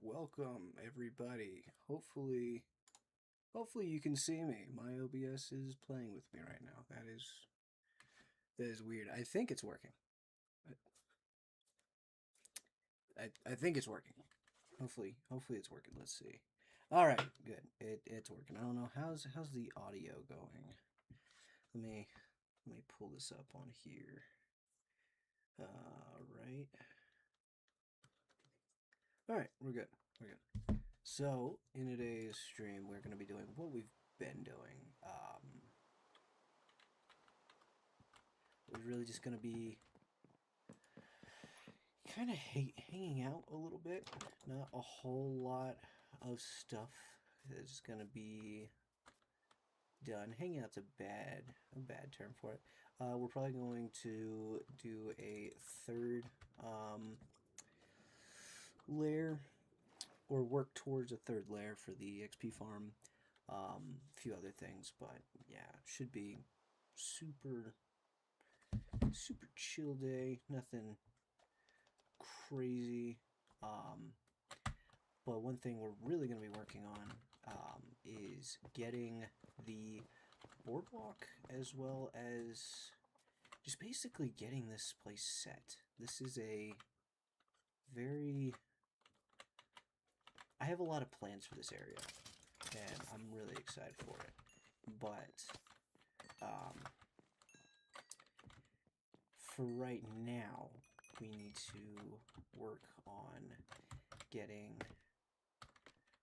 welcome everybody. Hopefully you can see me. My OBS is playing with me right now. That is weird. I think it's working. I think it's working. Hopefully it's working. Let's see. All right, good. It's working. I don't know how's the audio going. Let me pull this up on here. Right. All right, we're good. We're good. So in today's stream, we're going to be doing what we've been doing. We're really just going to be kind of hanging out a little bit. Not a whole lot of stuff is going to be done. Hanging out's a bad term for it. We're probably going to do a third lair, or work towards a third lair for the XP farm. A few other things, but yeah, should be super chill day. Nothing crazy. But one thing we're really going to be working on is getting the boardwalk, as well as just basically getting this place set. This is a very... I have a lot of plans for this area, and I'm really excited for it. But for right now, we need to work on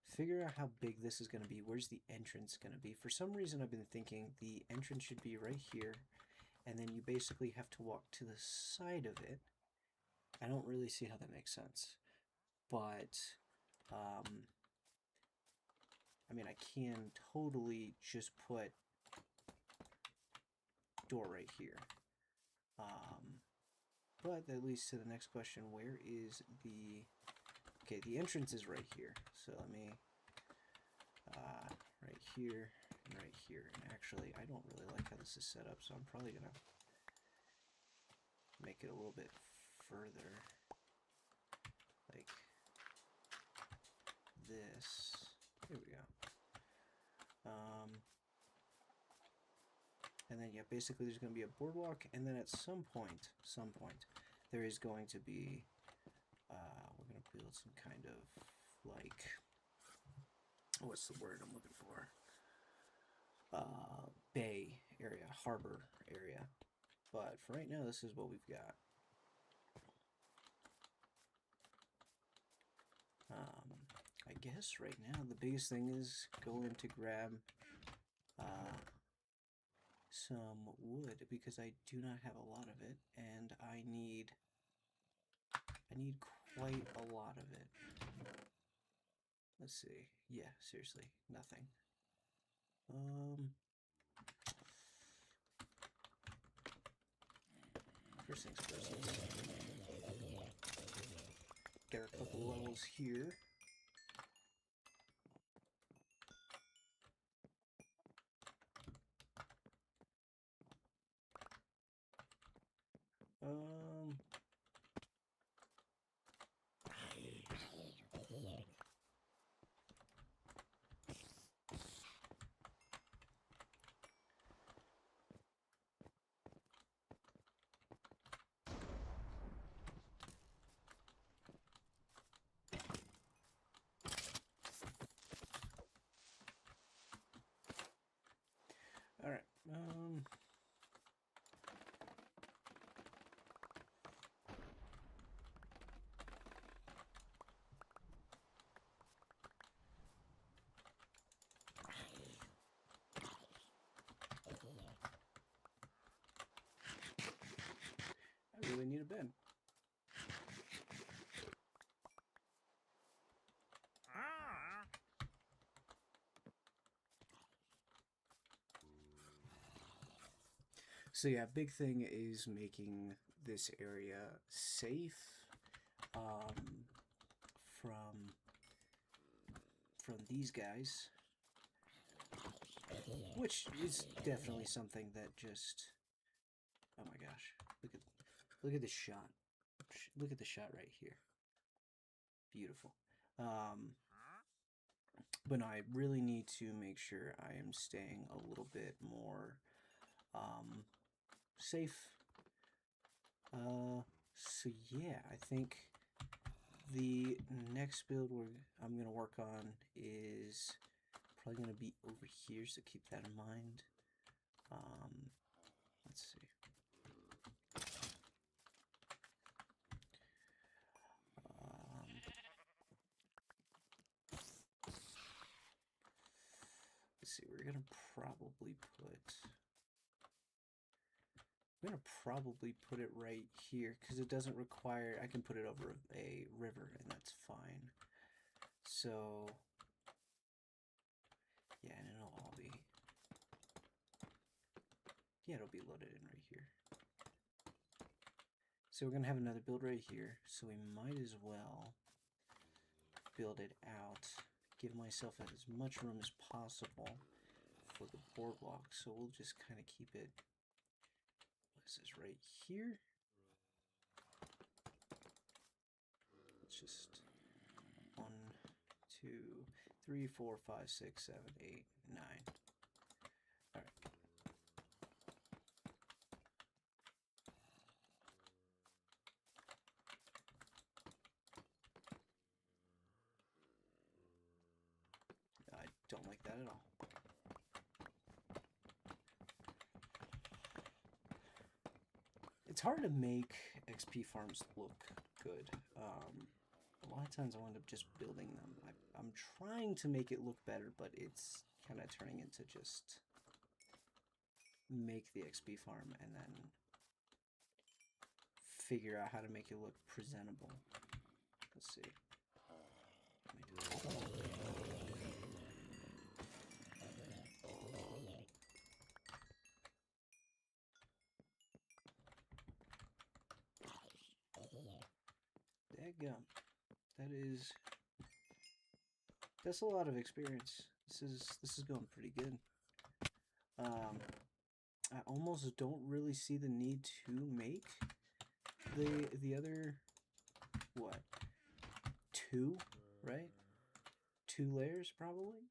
figure out how big this is going to be. Where's the entrance going to be? For some reason, I've been thinking the entrance should be right here, and then you basically have to walk to the side of it. I don't really see how that makes sense, but I mean, I can totally just put door right here. But that leads to the next question. Where is the... Okay, the entrance is right here. So let me... right here and right here. And actually, I don't really like how this is set up, so I'm probably going to make it a little bit further. Like this. There we go. And then, yeah, basically there's going to be a boardwalk, and then at some point, there is going to be, we're going to build some kind of, like, what's the word I'm looking for? Bay area, harbor area. But for right now, this is what we've got. I guess right now the biggest thing is going to grab some wood, because I do not have a lot of it, and I need quite a lot of it. Let's see. Yeah, seriously, nothing. First things first, let's get a couple levels here. All right. I really need a bed. So yeah, big thing is making this area safe from these guys, which is definitely something that just... Oh my gosh, look at this shot. Look at the shot right here. Beautiful. But no, I really need to make sure I am staying a little bit more safe. So yeah, I think the next build I'm gonna work on is probably gonna be over here, so keep that in mind. Let's see. Let's see. We're gonna probably put it right here because it doesn't require. I can put it over a river, and that's fine. So yeah, and it'll be loaded in right here. So we're gonna have another build right here, so we might as well build it out, give myself as much room as possible for the boardwalk. So we'll just kind of keep it, what is this, right here? It's just 1, 2, 3, 4, 5, 6, 7, 8, 9. All right. I don't like that at all. It's hard to make XP farms look good. A lot of times I end up just building them. I'm trying to make it look better, but it's kind of turning into just make the XP farm and then figure out how to make it look presentable. Let's see. Dadgum. That's a lot of experience. This is going pretty good. I almost don't really see the need to make the other, what, 2, right? 2 layers probably.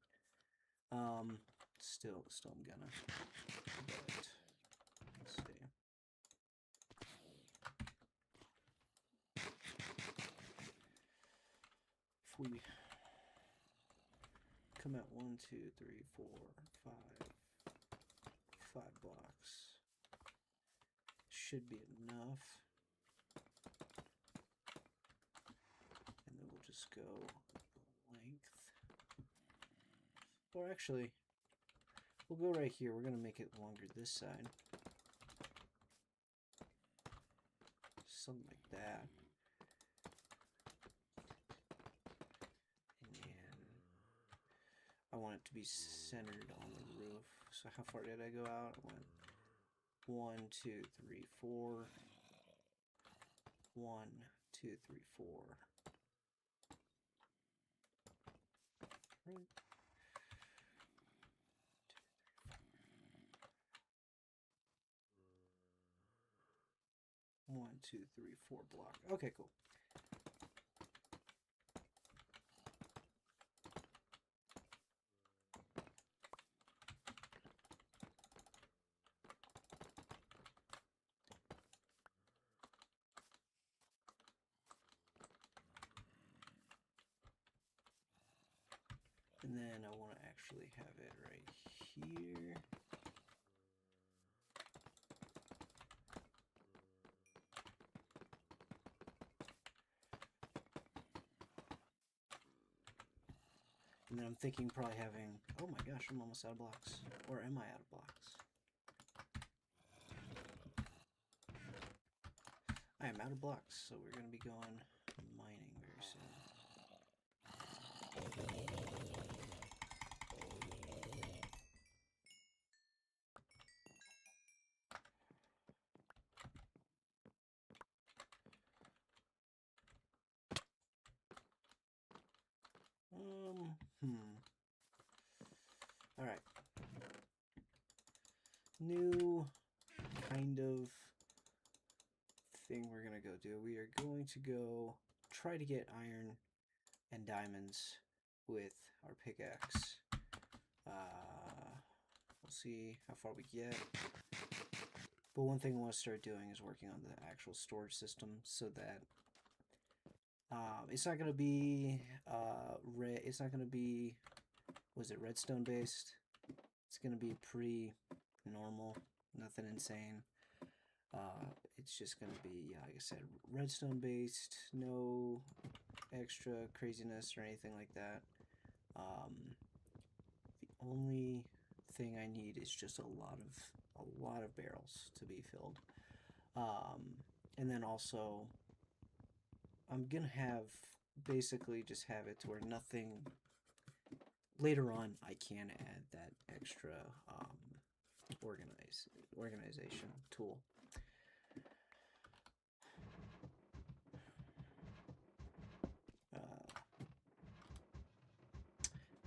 Still I'm gonna. But let's see. If we come at 1, 2, 3, 4, 5 blocks, should be enough. And then we'll just go length. Or actually, we'll go right here. We're going to make it longer this side. Something like that. And I want it to be centered on the roof. So how far did I go out? I went 1, 2, 3, 4. 1, 2, 3, 4. Right. 1, 2, 3, 4 block. Okay, cool. And then I want to actually have it right here. And then I'm thinking probably having, oh my gosh, I'm almost out of blocks. Or am I out of blocks? I am out of blocks, so we're going to be going mining very soon. All right. New kind of thing we're going to go do. We are going to go try to get iron and diamonds with our pickaxe. We'll see how far we get. But one thing I want to start doing is working on the actual storage system so that it's not going to be it's not going to be, was it redstone based? It's going to be pretty normal, nothing insane. It's just going to be, yeah, like I said, redstone based, no extra craziness or anything like that. The only thing I need is just a lot of barrels to be filled. And then also, I'm gonna have basically just have it to where nothing. Later on, I can add that extra organization tool.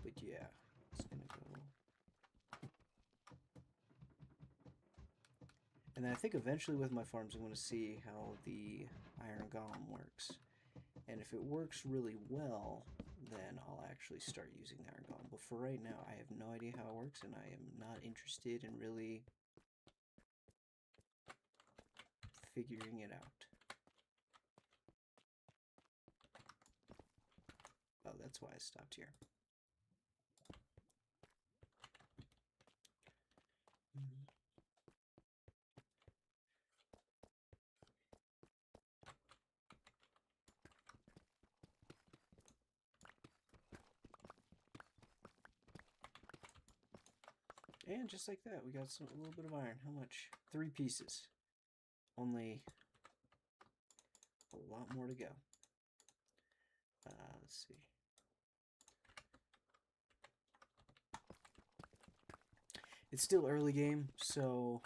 But yeah, it's gonna go. And then I think eventually with my farms, I'm going to see how the iron golem works. And if it works really well, then I'll actually start using the iron golem. But for right now, I have no idea how it works, and I am not interested in really figuring it out. Oh, that's why I stopped here. And just like that, we got a little bit of iron. How much? 3 pieces. Only a lot more to go. Let's see. It's still early game, so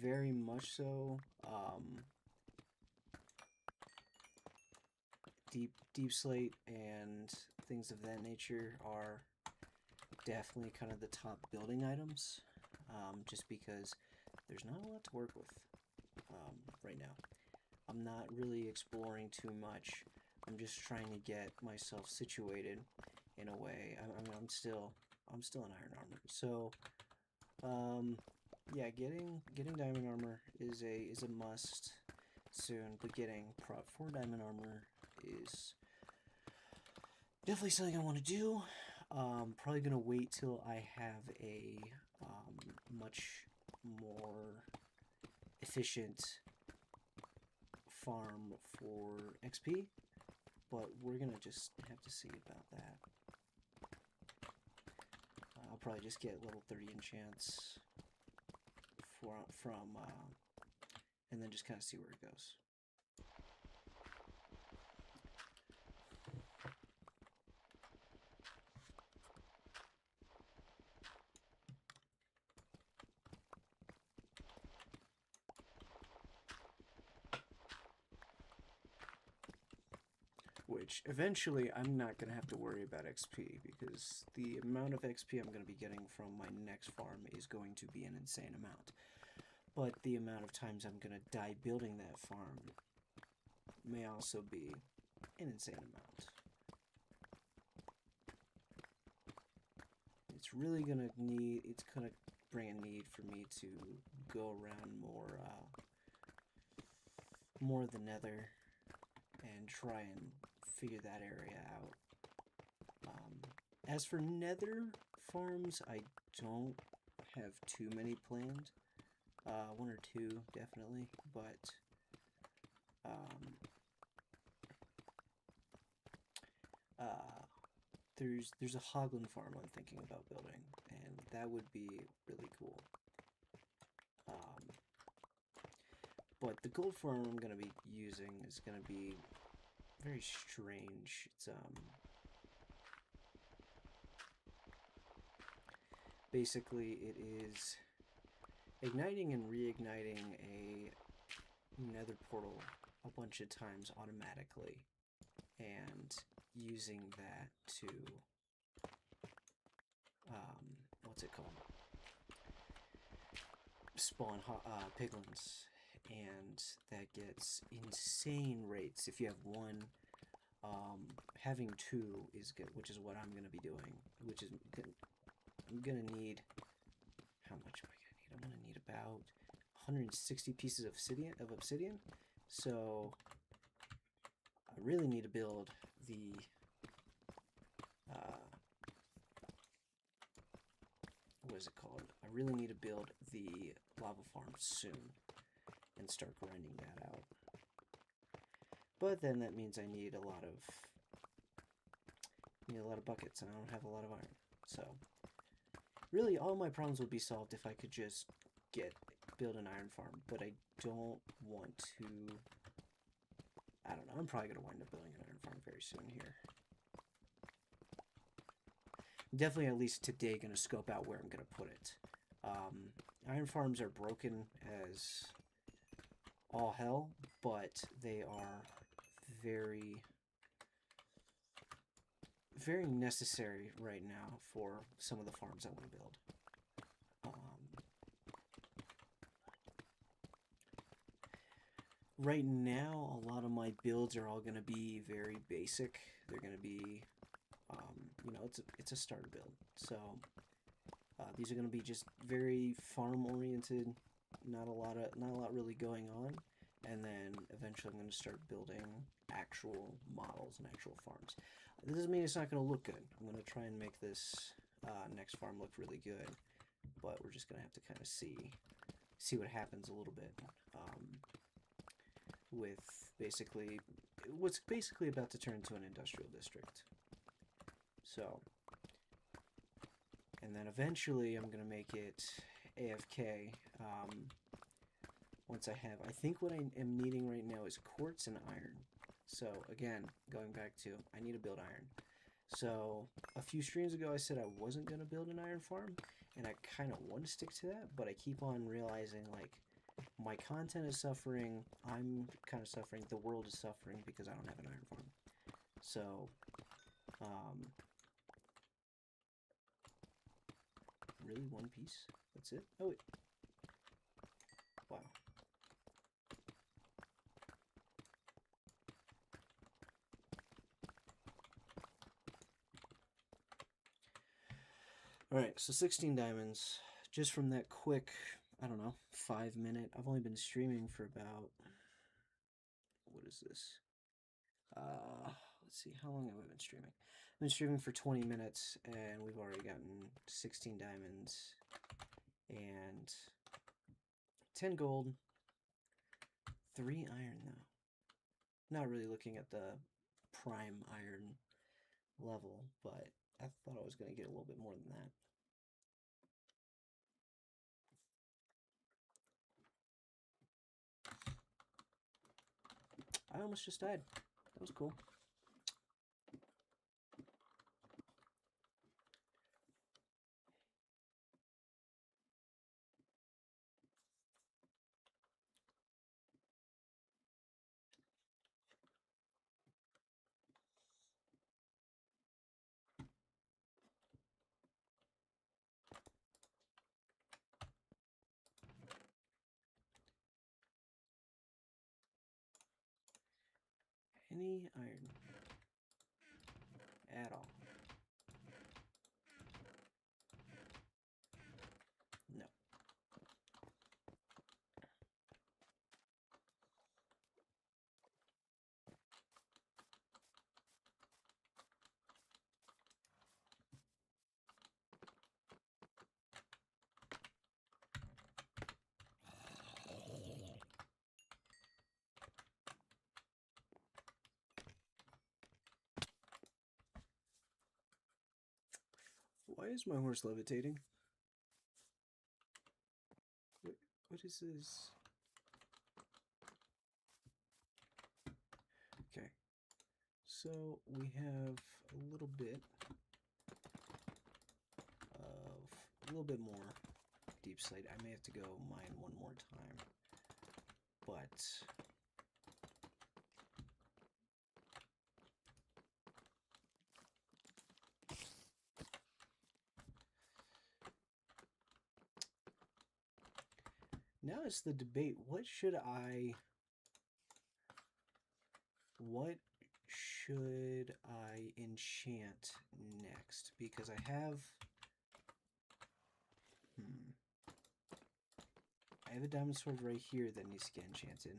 very much so. Deep slate and things of that nature are definitely kind of the top building items, just because there's not a lot to work with right now. I'm not really exploring too much. I'm just trying to get myself situated in a way. I'm still in iron armor, so yeah, getting diamond armor is a must soon. But getting prop 4 diamond armor is definitely something I want to do. Probably gonna wait till I have a much more efficient farm for XP, but we're gonna just have to see about that. I'll probably just get level 30 enchants from and then just kind of see where it goes. Which eventually I'm not going to have to worry about XP, because the amount of XP I'm going to be getting from my next farm is going to be an insane amount. But the amount of times I'm going to die building that farm may also be an insane amount. It's really going to need, it's going to bring a need for me to go around more the nether and try and figure that area out. As for nether farms, I don't have too many planned. 1 or 2 definitely, but there's a hoglin farm I'm thinking about building, and that would be really cool. But the gold farm I'm going to be using is going to be very strange. It's basically it is igniting and reigniting a nether portal a bunch of times automatically, and using that to what's it called? Spawn piglins, and that gets insane rates if you have one Having two is good, which is what I'm gonna be doing. Which is I'm gonna need. How much am I gonna need? I'm gonna need about 160 pieces of obsidian. So I really need to build the what is it called? I really need to build the lava farm soon and start grinding that out. But then that means I need a lot of buckets, and I don't have a lot of iron. So really, all my problems would be solved if I could just build an iron farm. But I don't want to. I don't know. I'm probably gonna wind up building an iron farm very soon here. Definitely, at least today, gonna scope out where I'm gonna put it. Iron farms are broken as all hell, but they are very, very necessary right now for some of the farms I want to build. Right now, a lot of my builds are all going to be very basic. They're going to be, you know, it's a starter build. So these are going to be just very farm oriented. Not a lot really going on. And then eventually I'm going to start building actual models and actual farms. This doesn't mean it's not going to look good. I'm going to try and make this next farm look really good, but we're just going to have to kind of see what happens a little bit with basically what's basically about to turn into an industrial district. So, and then eventually I'm going to make it AFK. Once I think what I am needing right now is quartz and iron. So again, going back to, I need to build iron. So a few streams ago I said I wasn't going to build an iron farm, and I kind of want to stick to that, but I keep on realizing, like, my content is suffering, I'm kind of suffering, the world is suffering because I don't have an iron farm. So, really, one piece? That's it? Oh, wait. Wow. Alright, so 16 diamonds. Just from that quick, I don't know, 5-minute. I've only been streaming for about, what is this? Let's see, how long have I been streaming? I've been streaming for 20 minutes, and we've already gotten 16 diamonds and 10 gold, 3 iron, though. Not really looking at the prime iron level, but I thought I was going to get a little bit more than that. I almost just died. That was cool. Any iron at all? No. Why is my horse levitating? What is this? Okay. So we have a little bit more deep slate. I may have to go mine one more time, but now it's the debate. What should should I enchant next? Because I have... I have a diamond sword right here that needs to get enchanted,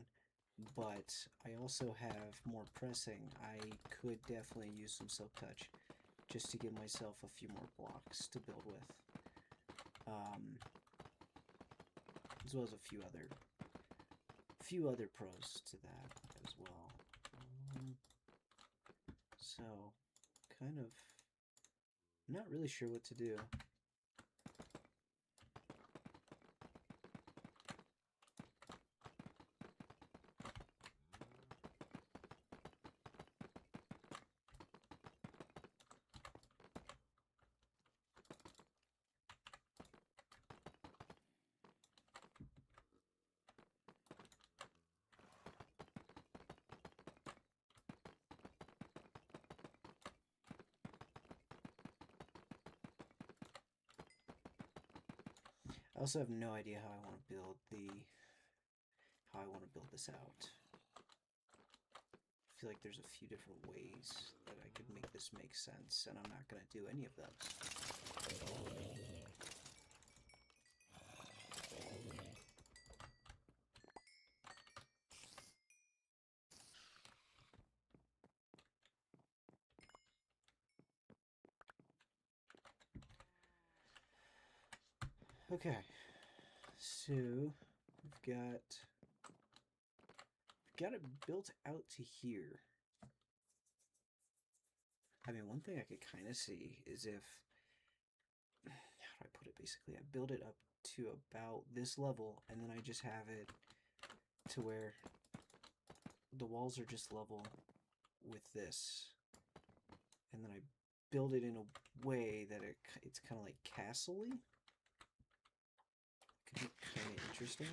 but I also have more pressing. I could definitely use some silk touch just to give myself a few more blocks to build with. As well as a few other pros to that as well. So, kind of not really sure what to do. I also have no idea how I want to build this out. I feel like there's a few different ways that I could make this make sense, and I'm not going to do any of those. Okay, so we've got it built out to here. I mean, one thing I could kind of see is if, how do I put it basically? I build it up to about this level, and then I just have it to where the walls are just level with this. And then I build it in a way that it's kind of like castle-y. Could be kind of interesting. I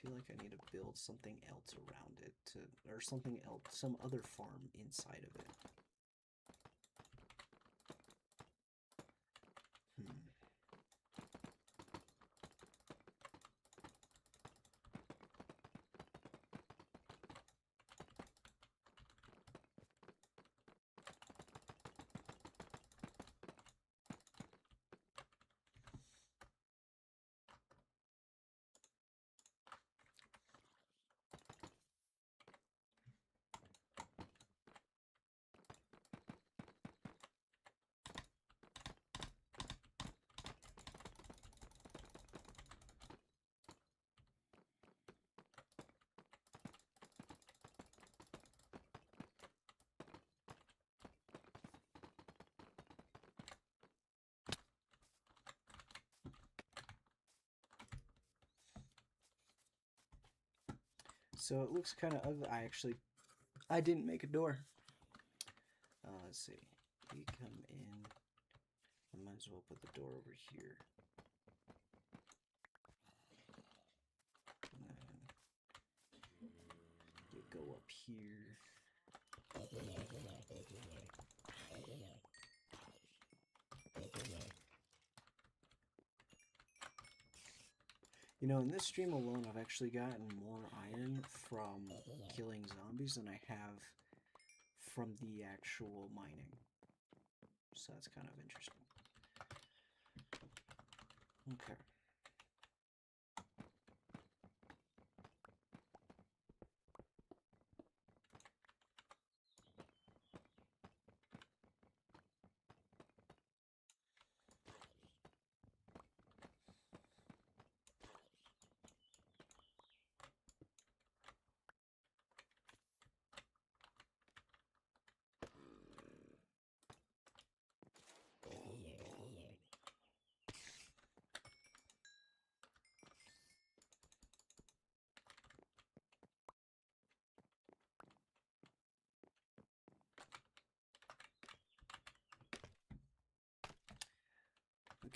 feel like I need to build something else around it or something else, some other farm inside of it. So it looks kind of ugly. I didn't make a door. Let's see. We come in. I might as well put the door over here. And then you go up here. You know, in this stream alone, I've actually gotten more iron from killing zombies than I have from the actual mining. So that's kind of interesting. Okay.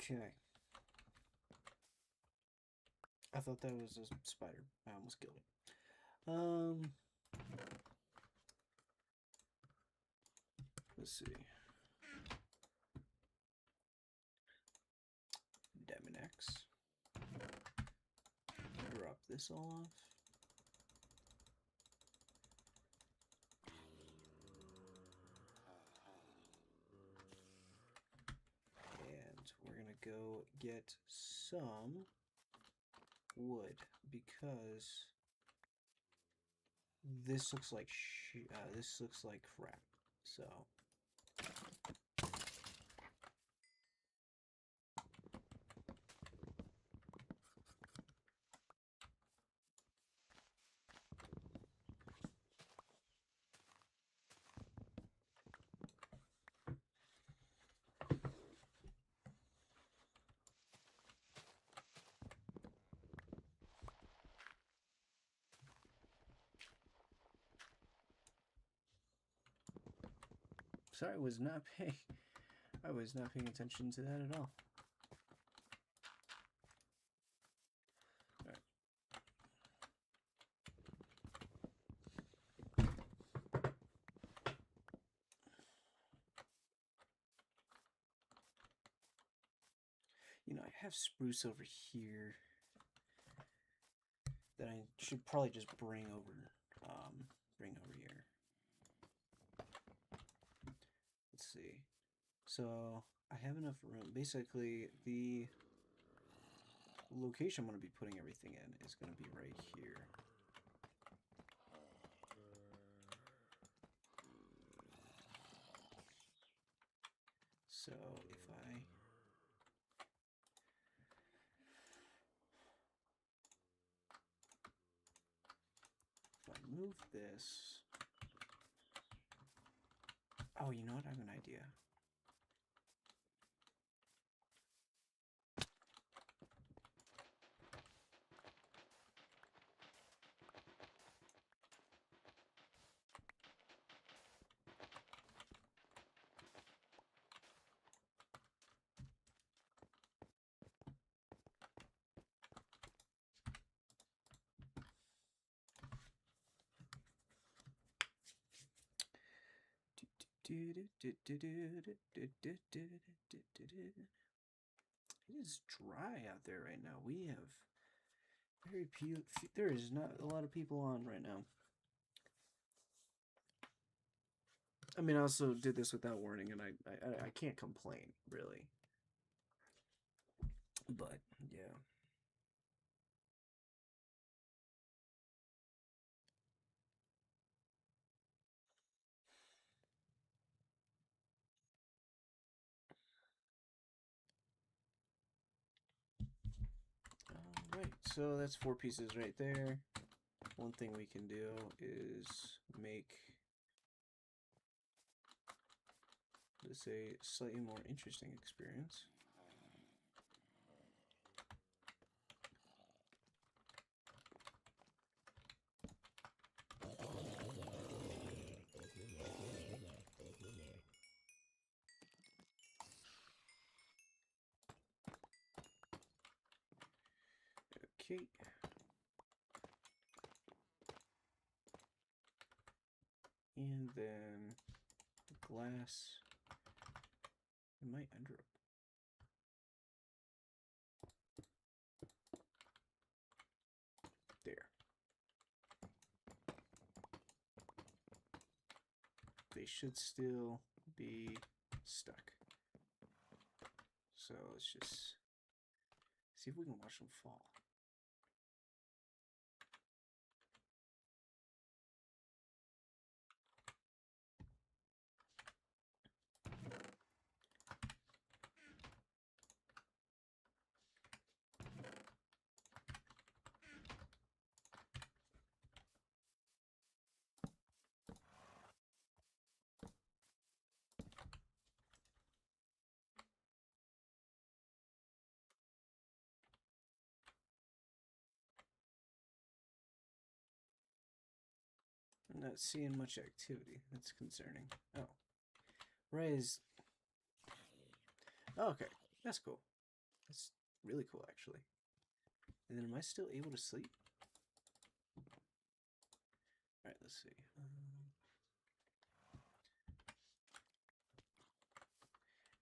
Okay. I thought that was a spider. I almost killed it. Let's see. Diamond X. Drop this all off. go get some wood because this looks like crap. So sorry, I was not paying attention to that at all. All right. You know, I have spruce over here that I should probably just bring over here. Let's see. So I have enough room. Basically, the location I'm going to be putting everything in is going to be right here. So if I move this, oh, you know what? I have an idea. It is dry out there right now. We have very few. There is not a lot of people on right now. I mean, I also did this without warning, and I can't complain really. But yeah. Alright, so that's 4 pieces right there. One thing we can do is make this a slightly more interesting experience. Okay. And then the glass in my under. There. They should still be stuck. So let's just see if we can watch them fall. I'm not seeing much activity. That's concerning. Oh. Raise. Oh, okay. That's cool. That's really cool, actually. And then am I still able to sleep? Alright, let's see.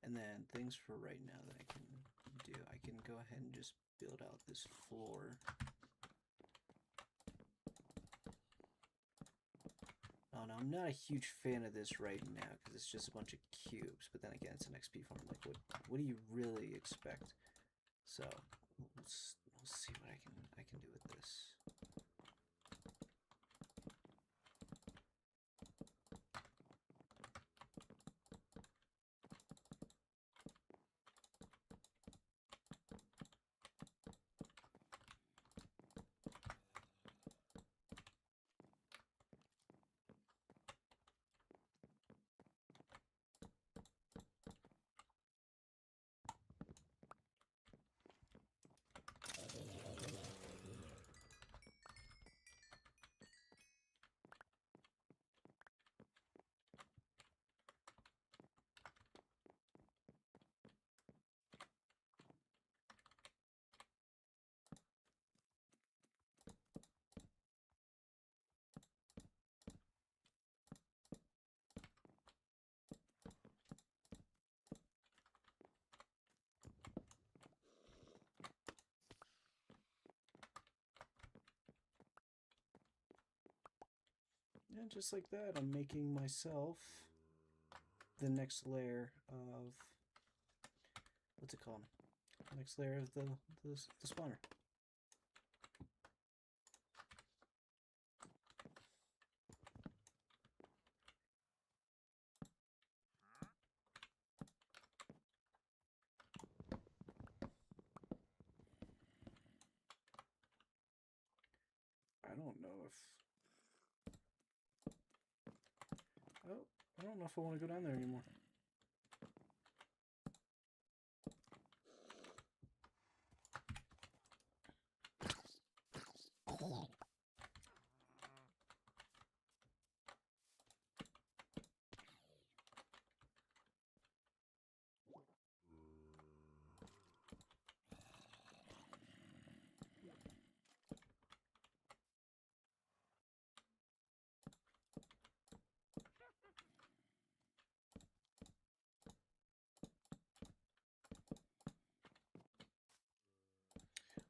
And then things for right now that I can do. I can go ahead and just build out this floor. Oh Now, I'm not a huge fan of this right now because it's just a bunch of cubes. But then again, it's an XP farm. Like, what do you really expect? So we'll see what I can do with this. And just like that, I'm making myself the next layer of, what's it called? Next layer of the spawner. I don't know if... Oh, I don't know if I want to go down there anymore.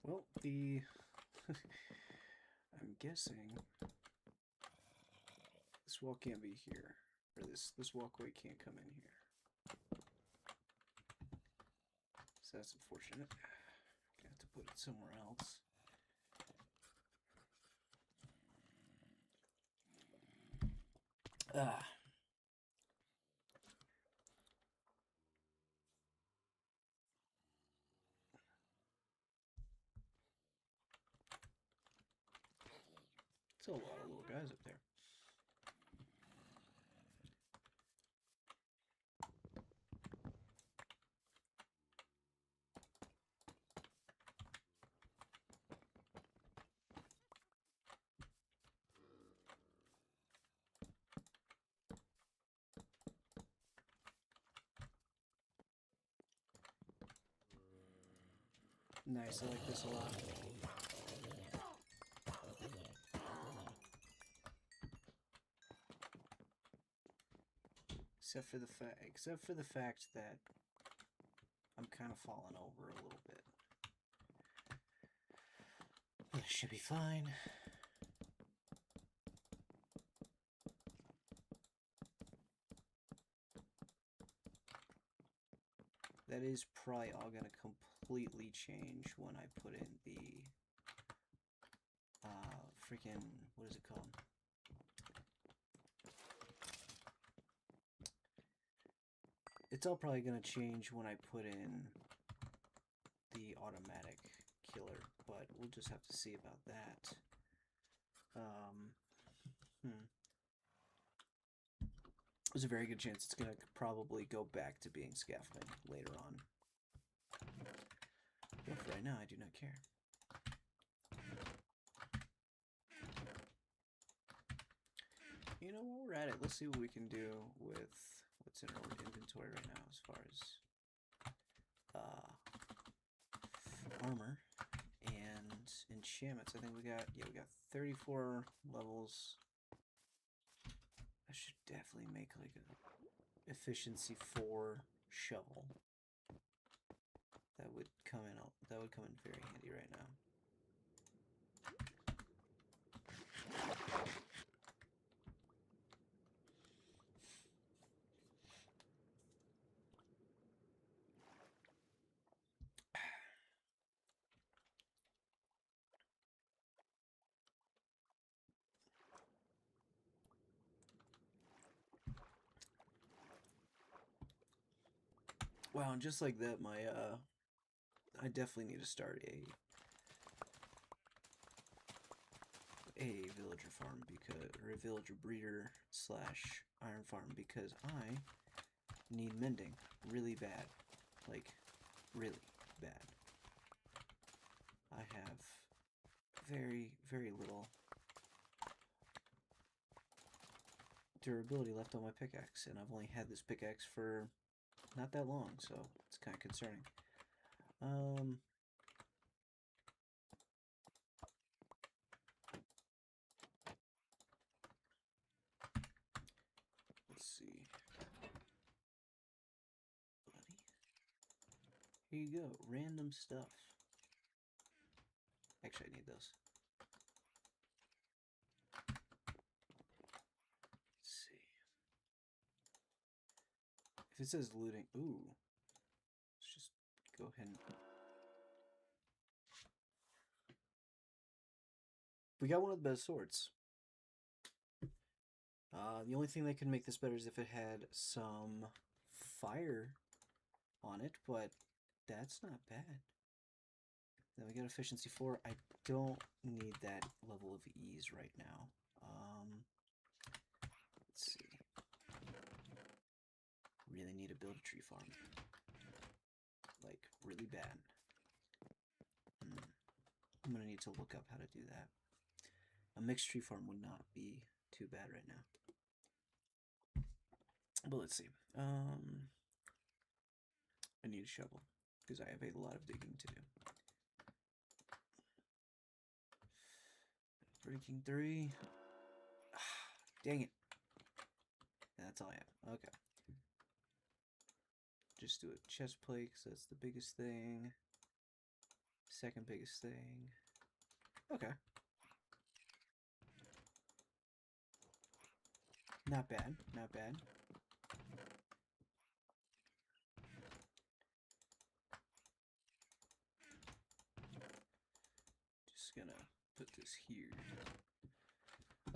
Well, I'm guessing this wall can't be here, or this walkway can't come in here. So that's unfortunate. Gonna have to put it somewhere else. Ah. It's a lot of little guys up there. Nice, I like this a lot. Except for the fact that I'm kind of falling over a little bit. But it should be fine. That is probably all going to completely change when I put in the freaking, what is it called? It's all probably going to change when I put in the automatic killer, but we'll just have to see about that. There's a very good chance it's going to probably go back to being scaffolding later on. But for right now, I do not care. You know, while we're at it, let's see what we can do with what's in our inventory right now as far as armor and enchantments. I think we got 34 levels. I should definitely make like a efficiency 4 shovel. That would come in very handy right now. Wow, and just like that, my I definitely need to start a villager farm because, or a villager breeder slash iron farm because I need mending really bad, like really bad. I have very little durability left on my pickaxe, and I've only had this pickaxe for not that long, so it's kind of concerning. Let's see. Buddy. Here you go. Random stuff. Actually, I need those. Let's see. If it says looting, ooh. Let's just go ahead and... We got one of the best swords. The only thing that could make this better is if it had some fire on it, but that's not bad. Then we got efficiency 4. I don't need that level of ease right now. Let's see. Really need to build a tree farm. Like, really bad. I'm gonna need to look up how to do that. A mixed tree farm would not be too bad right now. But let's see. I need a shovel because I have a lot of digging to do. Breaking 3. Dang it. That's all I have. Okay. Just do a chest plate because that's the biggest thing. Second biggest thing. Okay. Not bad. Not bad. Just gonna put this here.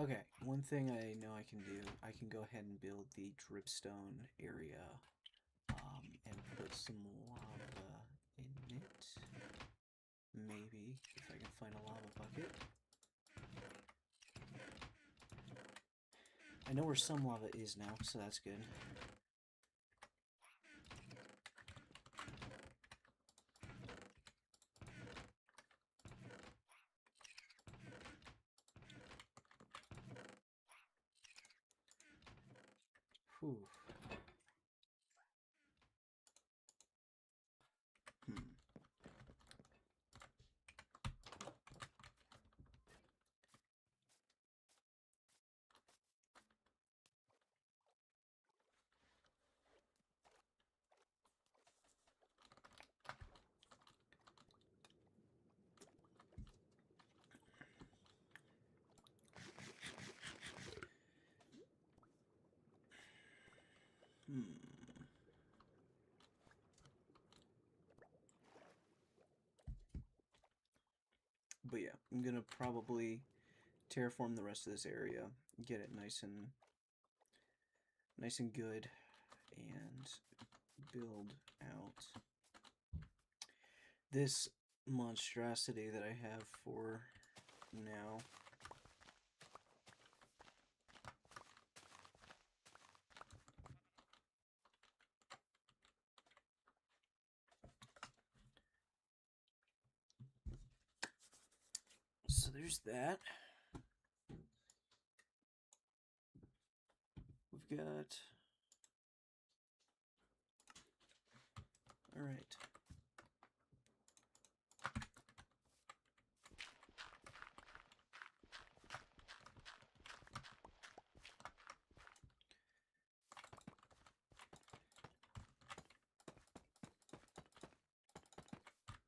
Okay, one thing I know I can do, I can go ahead and build the dripstone area and put some lava in it. Maybe, if I can find a lava bucket. I know where some lava is now, so that's good. Whew. But yeah, I'm gonna probably terraform the rest of this area, get it nice and good, and build out this monstrosity that I have for now. So there's that. We've got... Alright.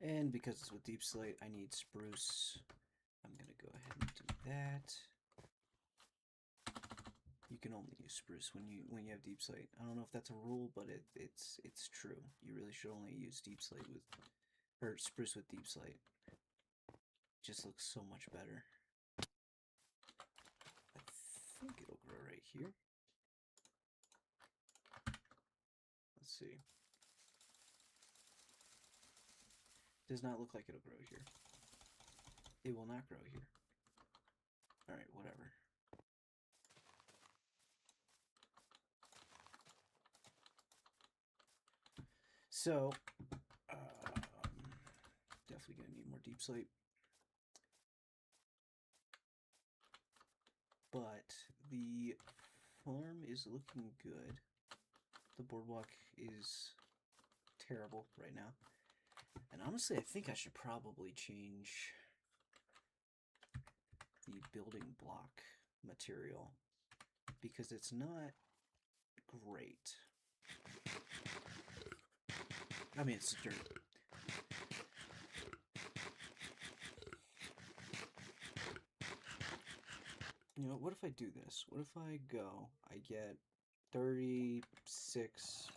And because it's with deep slate, I need spruce. I'm gonna go ahead and do that. You can only use spruce when you have deep slate. I don't know if that's a rule, but it's true. You really should only use deep slate with, or spruce with deep slate. It just looks so much better. I think it'll grow right here. Let's see. Does not look like it'll grow here. It will not grow here. Alright, whatever. So, definitely gonna need more deep slate. But the farm is looking good. The boardwalk is terrible right now. And honestly, I think I should probably change the building block material because it's not great. I mean, it's dirt. You know, what if I do this? What if I go, I get 36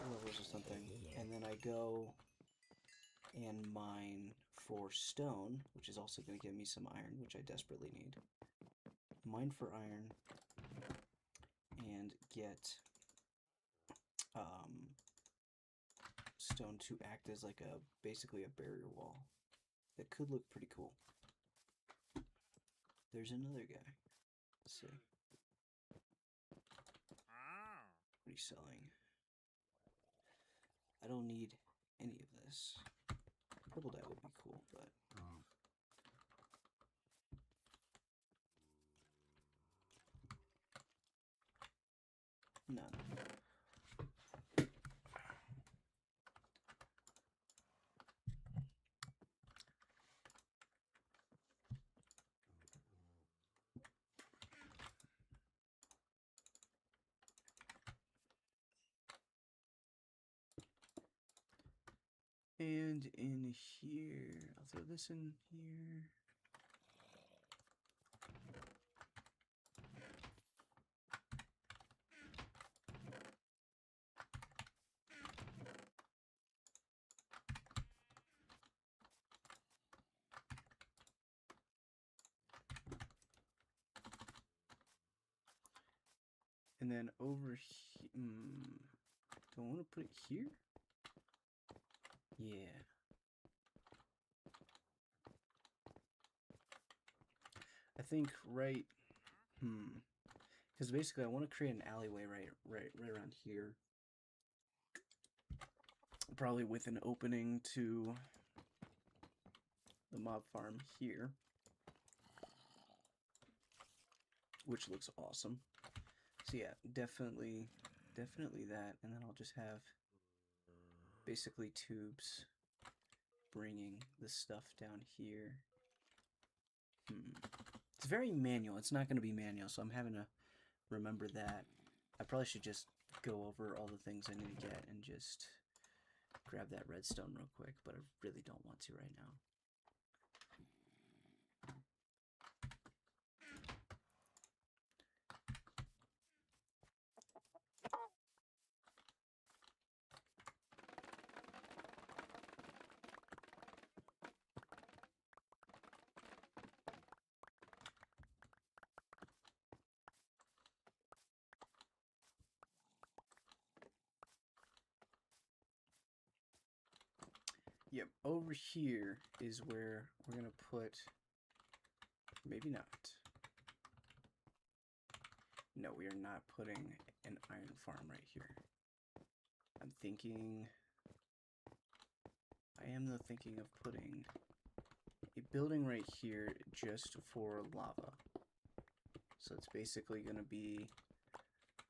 levels or something, and then I go and mine for stone, which is also going to give me some iron, which I desperately need. Mine for iron, and get stone to act as like basically a barrier wall. That could look pretty cool. There's another guy. Let's see. What are you selling? I don't need any of this. Purple dye would be cool, but... none. And in here, I'll throw this in here. And then over here, do I want to put it here? Yeah. I think right, because basically I want to create an alleyway right around here. Probably with an opening to the mob farm here, which looks awesome. So yeah, definitely that, and then I'll just have basically tubes bringing the stuff down here. It's very manual. It's not going to be manual, so I'm having to remember that. I probably should just go over all the things I need to get and just grab that redstone real quick, but I really don't want to right now. Yep, over here is where we're going to put, maybe not. No, we are not putting an iron farm right here. I'm thinking, I am though thinking of putting a building right here just for lava. So it's basically going to be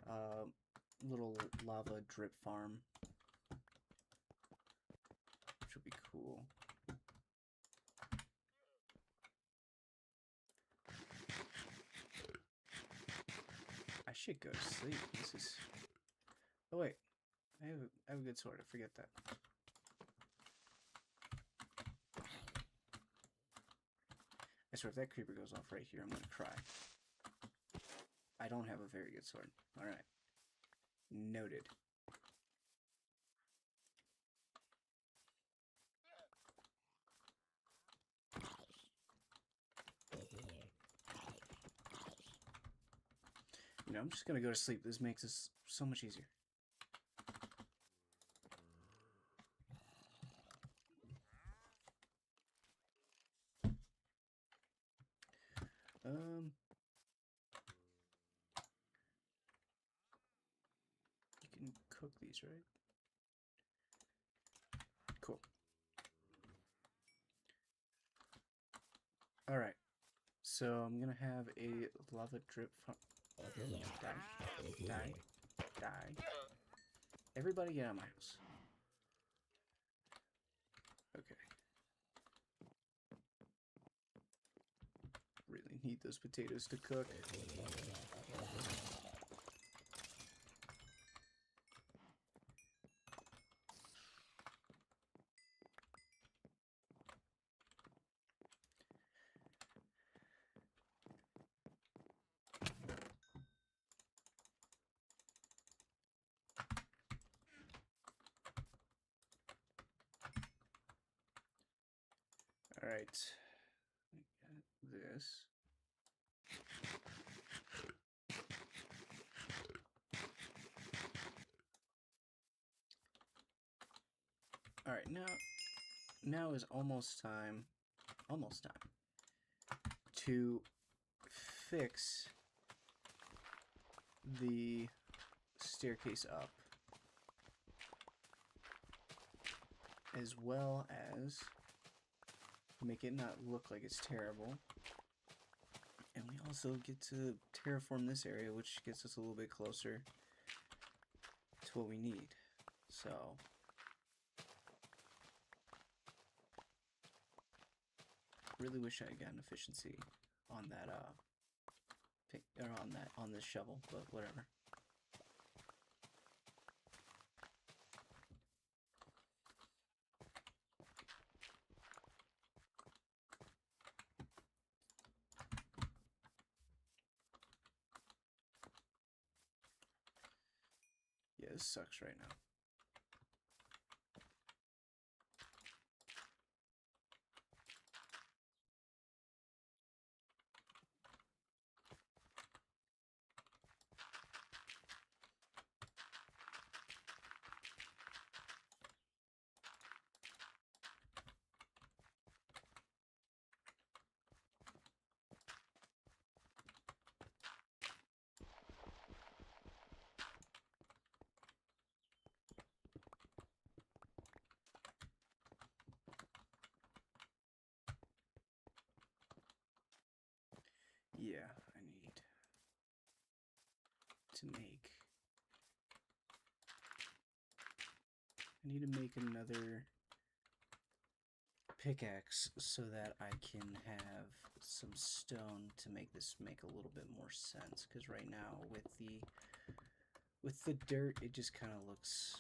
a little lava drip farm, which would be cool. I should go to sleep. This is... Oh wait, I have a good sword. I forget that. I swear if that creeper goes off right here, I'm gonna cry. I don't have a very good sword. Alright. Noted. You know, I'm just gonna go to sleep. This makes this so much easier. You can cook these, right? Cool. All right. So I'm gonna have a lava drip. Die. Everybody get out of my house. Okay. Really need those potatoes to cook. All right. We got this. All right, now is almost time to fix the staircase up, as well as make it not look like it's terrible. And we also get to terraform this area, which gets us a little bit closer to what we need. So really wish I had gotten efficiency on that on this shovel, but whatever. Yeah, this sucks right now. Yeah, I need to make another pickaxe so that I can have some stone to make this make a little bit more sense, because right now with the dirt it just kind of looks,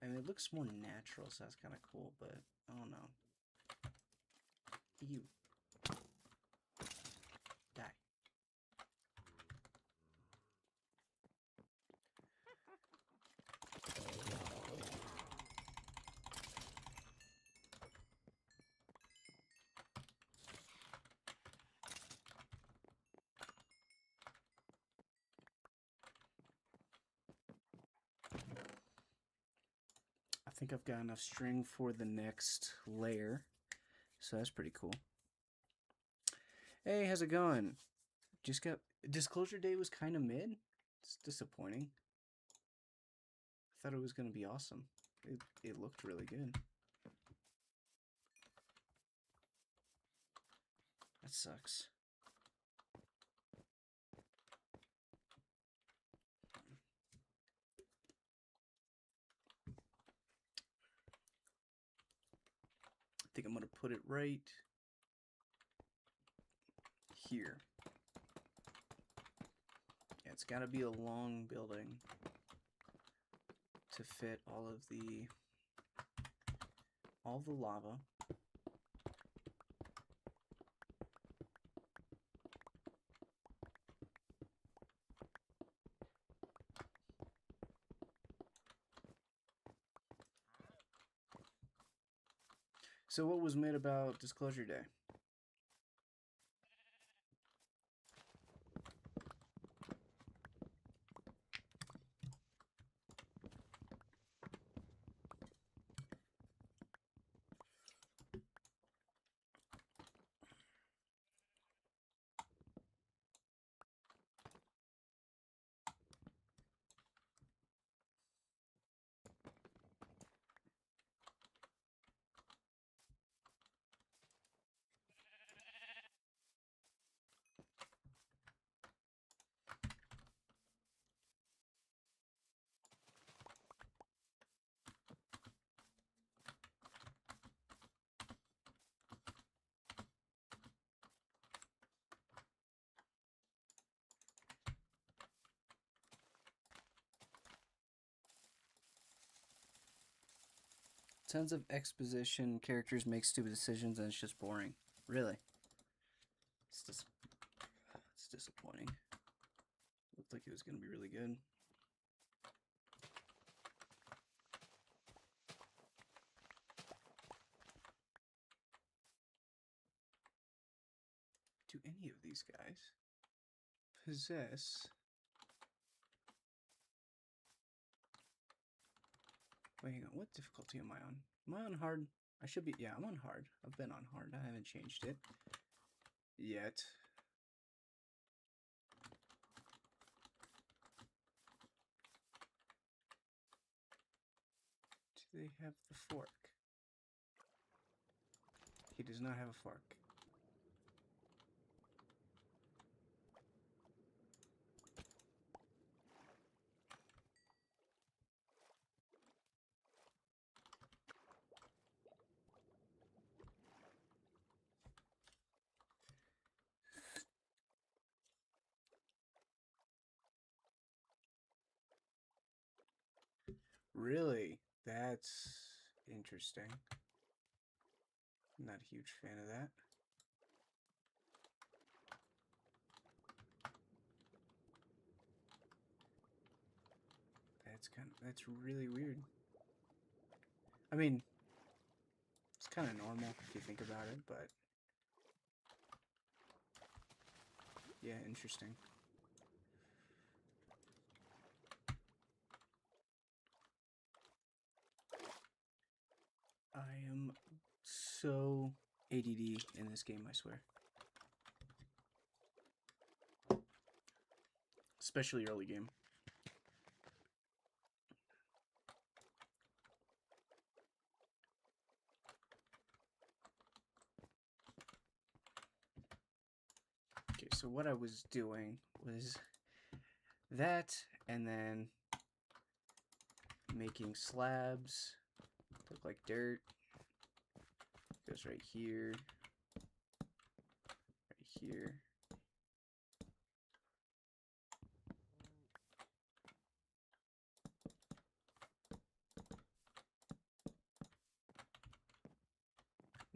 I mean, it looks more natural, so that's kind of cool, but I don't know. Ew. Die. I think I've got enough string for the next layer, so that's pretty cool. Hey, how's it going? Just got Disclosure Day was kind of mid. It's disappointing. I thought it was going to be awesome. It looked really good. That sucks. I think I'm going to put it right here. Yeah, it's got to be a long building to fit all the lava. So what was made about Disclosure Day? Tons of exposition, characters make stupid decisions, and it's just boring. Really. It's disappointing. Looked like it was going to be really good. Do any of these guys possess... Wait, hang on. What difficulty am I on? Am I on hard? I should be... Yeah, I'm on hard. I've been on hard. I haven't changed it yet. Do they have the fork? He does not have a fork. Really? That's interesting. Not a huge fan of that. That's really weird. I mean, it's kind of normal if you think about it, but yeah, interesting. I am so ADD in this game, I swear. Especially early game. Okay, so what I was doing was that, and then making slabs look like dirt. Goes right here, right here.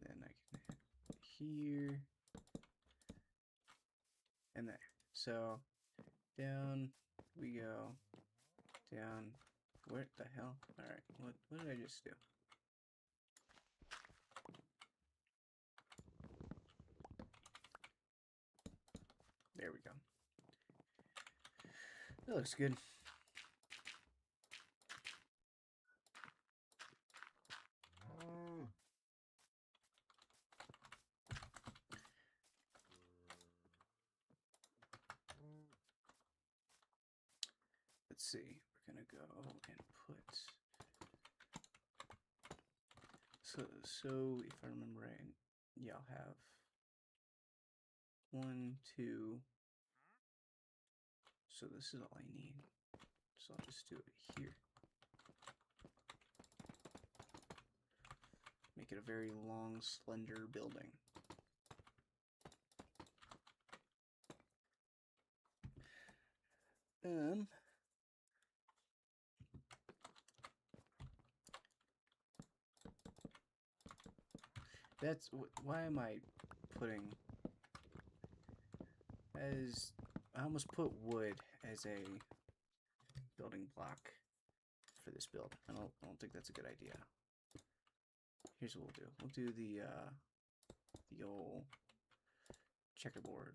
Then I can hit here and there. So down we go. Down. Where the hell? All right. What did I just do? There we go. That looks good. Let's see. We're gonna go and put. So if I remember right, yeah, I'll have 1, 2. So this is all I need. So I'll just do it here. Make it a very long, slender building. That's why am I putting as I almost put wood as a building block for this build. I don't think that's a good idea. Here's what we'll do. We'll do the old checkerboard.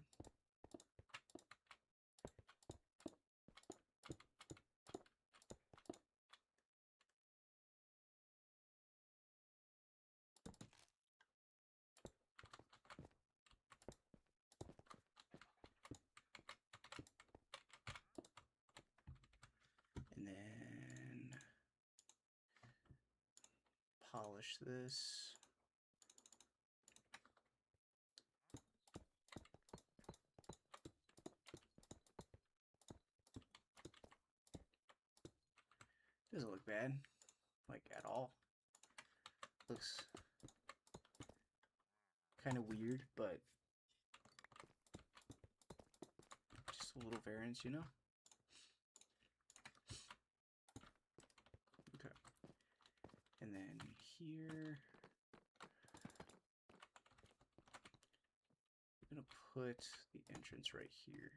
And then polish this. Doesn't look bad, like at all. Looks kind of weird, but just a little variance, you know? Okay. And then here. I'm gonna put the entrance right here.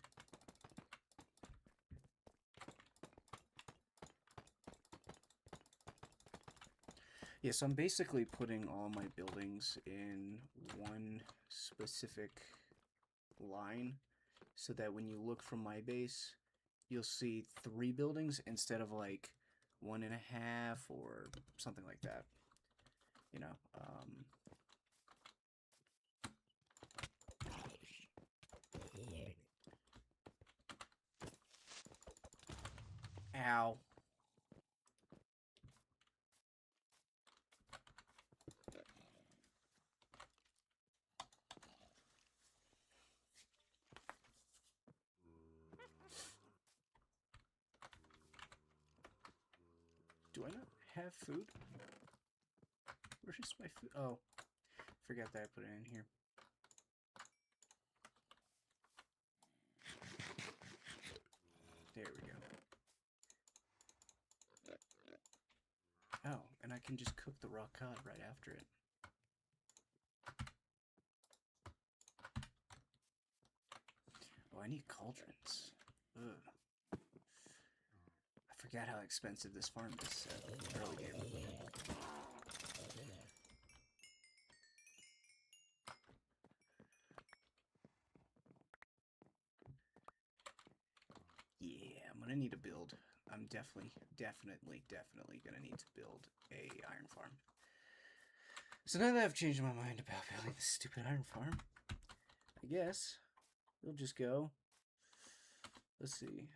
Yeah, so I'm basically putting all my buildings in one specific line so that when you look from my base, you'll see 3 buildings instead of like 1.5 or something like that. You know, ow. Do I not have food? Where's my food? Oh, forgot that I put it in here. There we go. Oh, and I can just cook the raw cod right after it. Oh, I need cauldrons. Ugh. I forgot how expensive this farm is early game. Yeah, I'm gonna need to build. I'm definitely gonna need to build a iron farm. So now that I've changed my mind about building this stupid iron farm, I guess we'll just go. Let's see.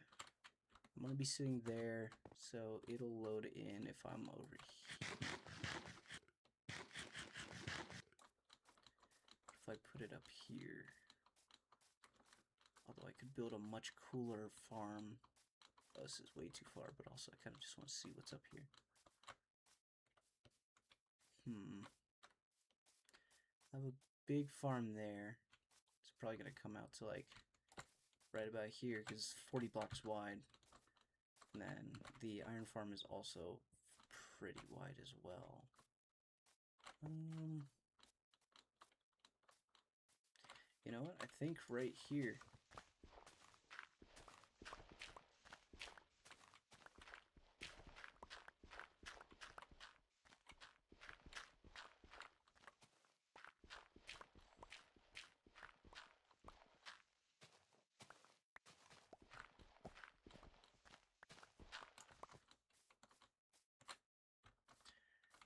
I'm gonna be sitting there, so it'll load in if I'm over here. If I put it up here. Although I could build a much cooler farm. Oh, this is way too far, but also I kind of just want to see what's up here. I have a big farm there. It's probably going to come out to like right about here because it's 40 blocks wide. And then the iron farm is also pretty wide as well. You know what? I think right here.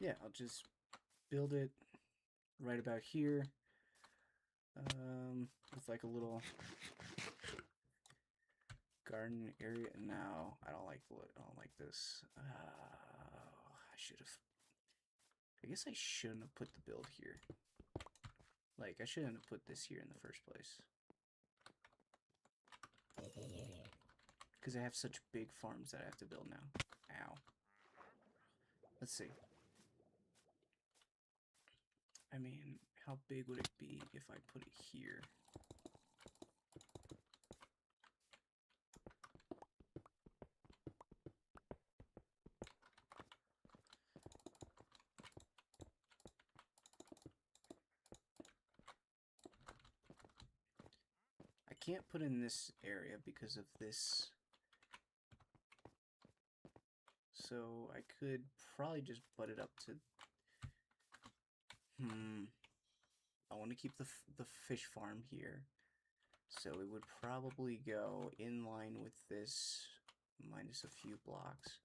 Yeah, I'll just build it right about here. With like a little garden area. No, I don't like this. I should have. I guess I shouldn't have put the build here. Like, I shouldn't have put this here in the first place. Because I have such big farms that I have to build now. Ow. Let's see. I mean, how big would it be if I put it here? I can't put in this area because of this. So I could probably just butt it up to... I want to keep the fish farm here. So it would probably go in line with this, minus a few blocks.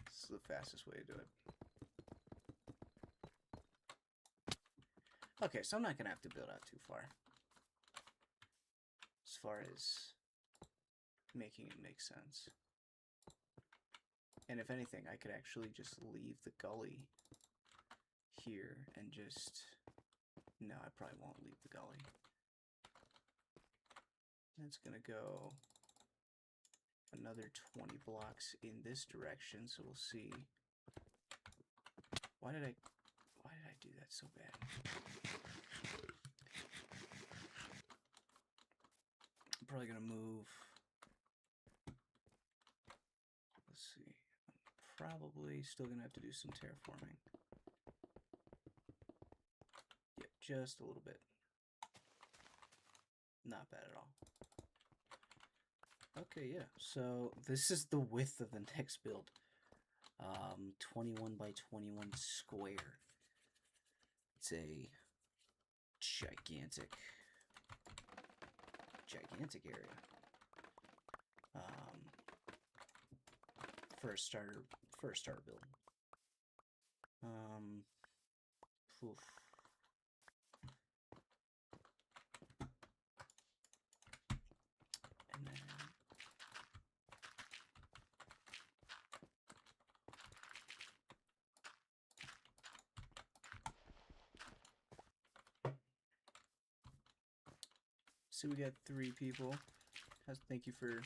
This is the fastest way to do it. Okay, so I'm not going to have to build out too far. As far as making it make sense. And if anything, I could actually just leave the gully here and just... No, I probably won't leave the gully. That's going to go another 20 blocks in this direction, so we'll see. Why did I do that so bad? I'm probably going to move probably still gonna have to do some terraforming. Yep, just a little bit. Not bad at all. Okay, yeah, so this is the width of the next build. 21 by 21 square. It's a gigantic area. For a starter build. Oof. And then so we got 3 people. Thank you for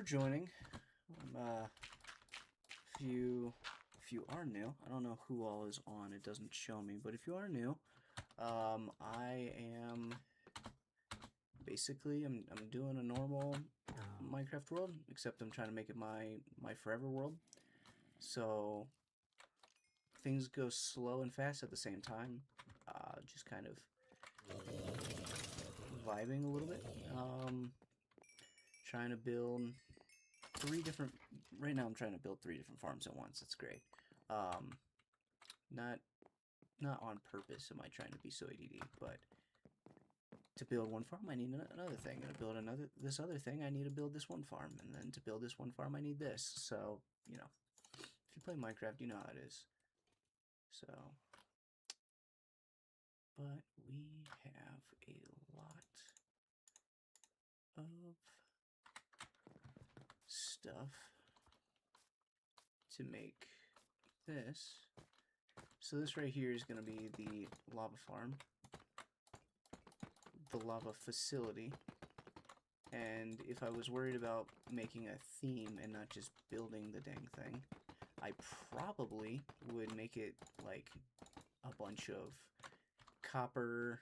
joining. If you are new, I don't know who all is on. It doesn't show me, but if you are new, I am basically I'm doing a normal Minecraft world, except I'm trying to make it my forever world. So things go slow and fast at the same time. Just kind of vibing a little bit. Trying to build 3 different. Right now, I'm trying to build 3 different farms at once. That's great. Not on purpose am I trying to be so ADD, but to build one farm, I need another thing. And to build this other thing, I need to build this one farm. And then to build this one farm, I need this. So, you know, if you play Minecraft, you know how it is. So, but we have a lot of stuff to make this. So this right here is going to be the lava farm, the lava facility, and if I was worried about making a theme and not just building the dang thing, I probably would make it like a bunch of copper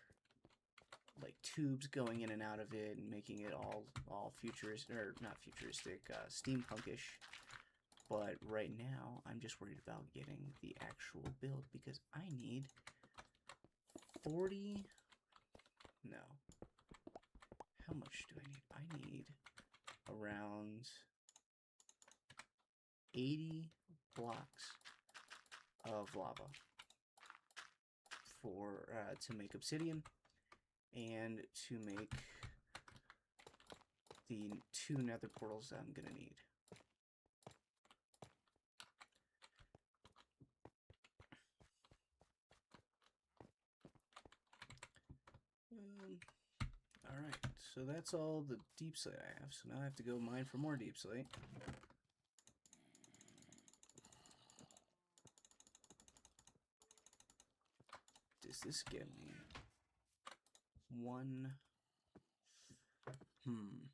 like tubes going in and out of it and making it all futuristic, or not futuristic, steampunkish. But right now, I'm just worried about getting the actual build because I need 40... No. How much do I need? I need around 80 blocks of lava for to make obsidian and to make the 2 nether portals that I'm gonna need. Alright, so that's all the deep slate I have. So now I have to go mine for more deep slate. Does this get me? One... I'm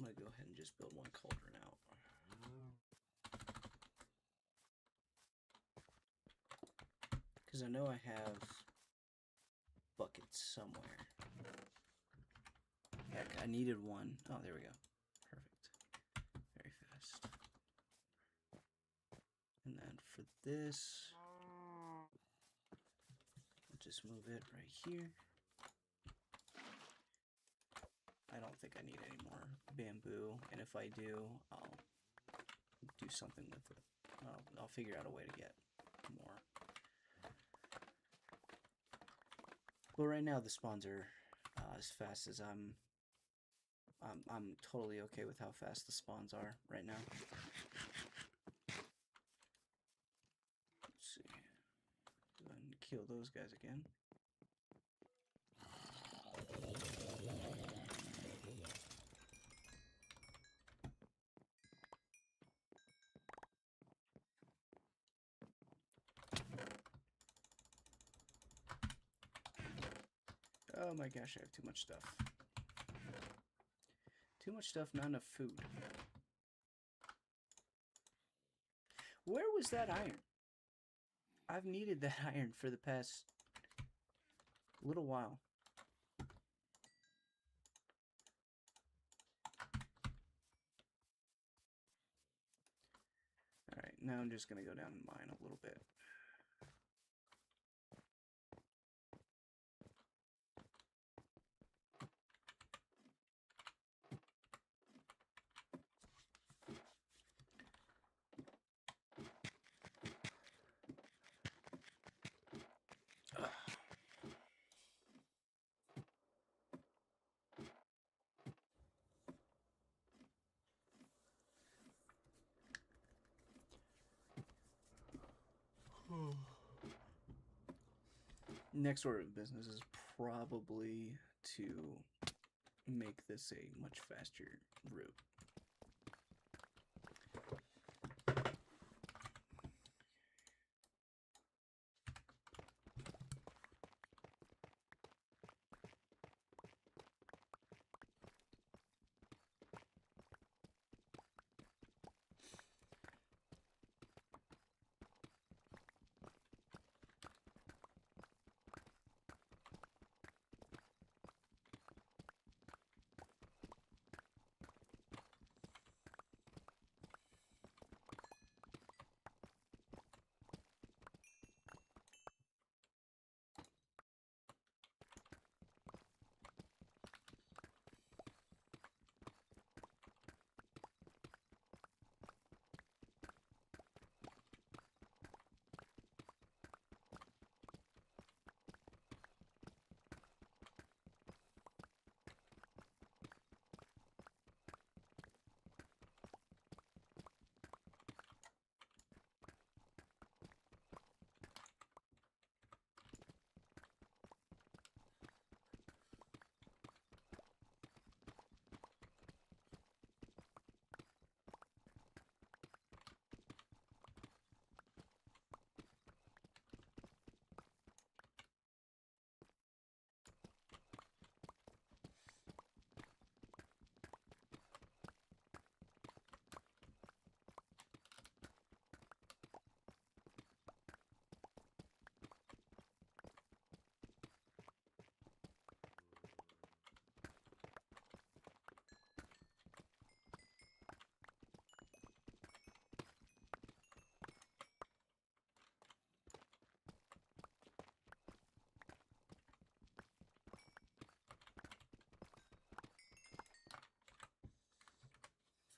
gonna go ahead and just build 1 cauldron out. Because I know I have buckets somewhere. Heck, I needed 1. Oh, there we go. Perfect. Very fast. And then for this, I'll just move it right here. I don't think I need any more bamboo, and if I do, I'll do something with it. I'll figure out a way to get more. But right now the spawns are as fast as I'm totally okay with how fast the spawns are right now. Let's see. Go ahead and kill those guys again. Oh my gosh, I have too much stuff. Too much stuff, not enough food. Where was that iron? I've needed that iron for the past little while. Now I'm just going to go down and mine a little bit. Next order of business is probably to make this a much faster route.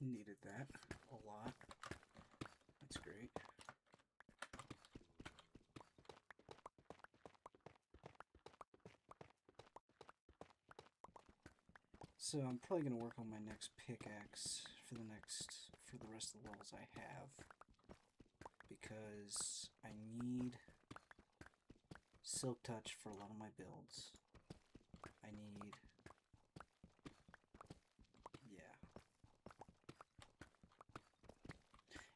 Needed that a lot. That's great. So I'm probably going to work on my next pickaxe for the rest of the levels I have, because I need silk touch for a lot of my builds. I need, yeah.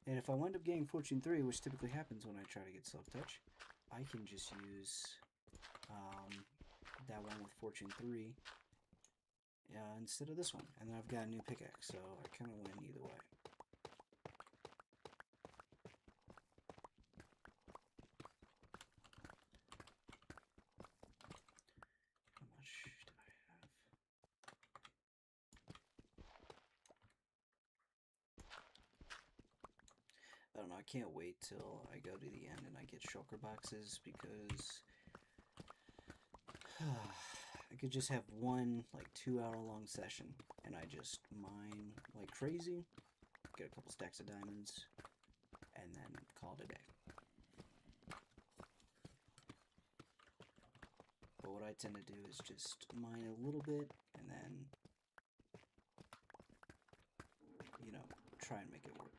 And if I wind up getting Fortune 3, which typically happens when I try to get silk touch, I can just use that one with Fortune 3 instead of this one. And then I've got a new pickaxe, so I kind of win either way. How much do I have? I don't know, I can't wait till I go to the end and I get shulker boxes, because I could just have one like 2-hour long session and I just mine like crazy, get a couple stacks of diamonds, and then call it a day. But what I tend to do is just mine a little bit and then, you know, try and make it work.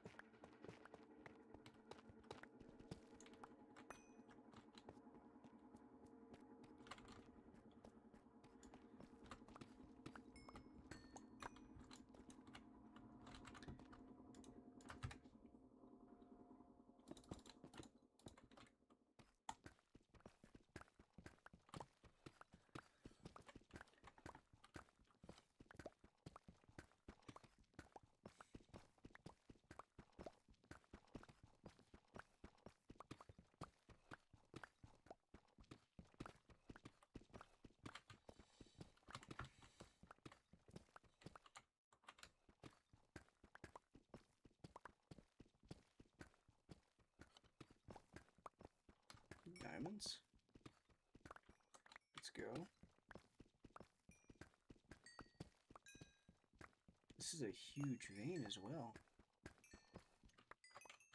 diamonds. Let's go. This is a huge vein as well.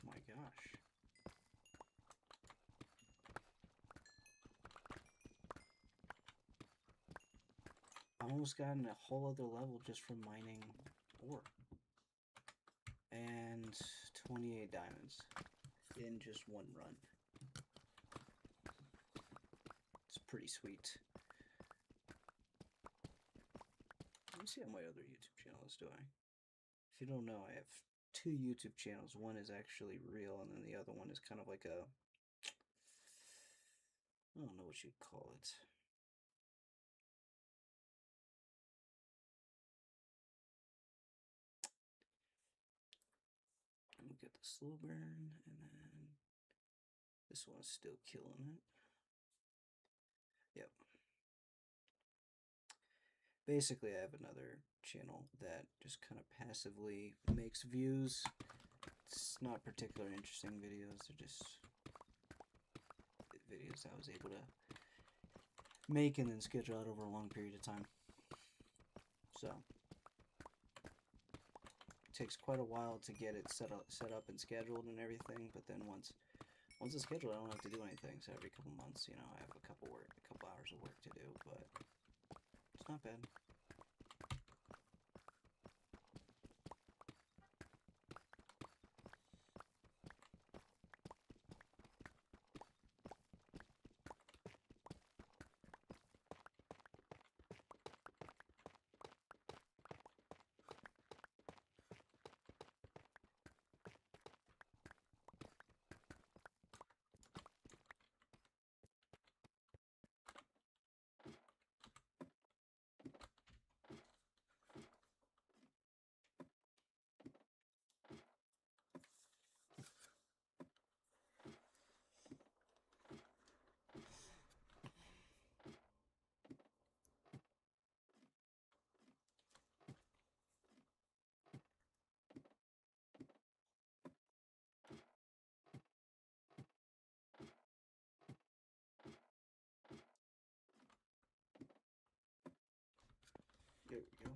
Oh my gosh. I've almost gotten a whole other level just from mining ore. And 28 diamonds in just one run. It's pretty sweet. Let me see how my other YouTube channel is doing. If you don't know, I have two YouTube channels. One is actually real, and then the other one is kind of like a... I don't know what you'd call it. We get the slow burn, and then this one's still killing it. Yep. Basically, I have another channel that just kind of passively makes views. It's not particularly interesting videos. They're just videos I was able to make and then schedule out over a long period of time. So it takes quite a while to get it set up and scheduled and everything. But then once it's scheduled, I don't have to do anything. So every couple months, you know, I have a couple hours of work to do, but it's not bad. There we go.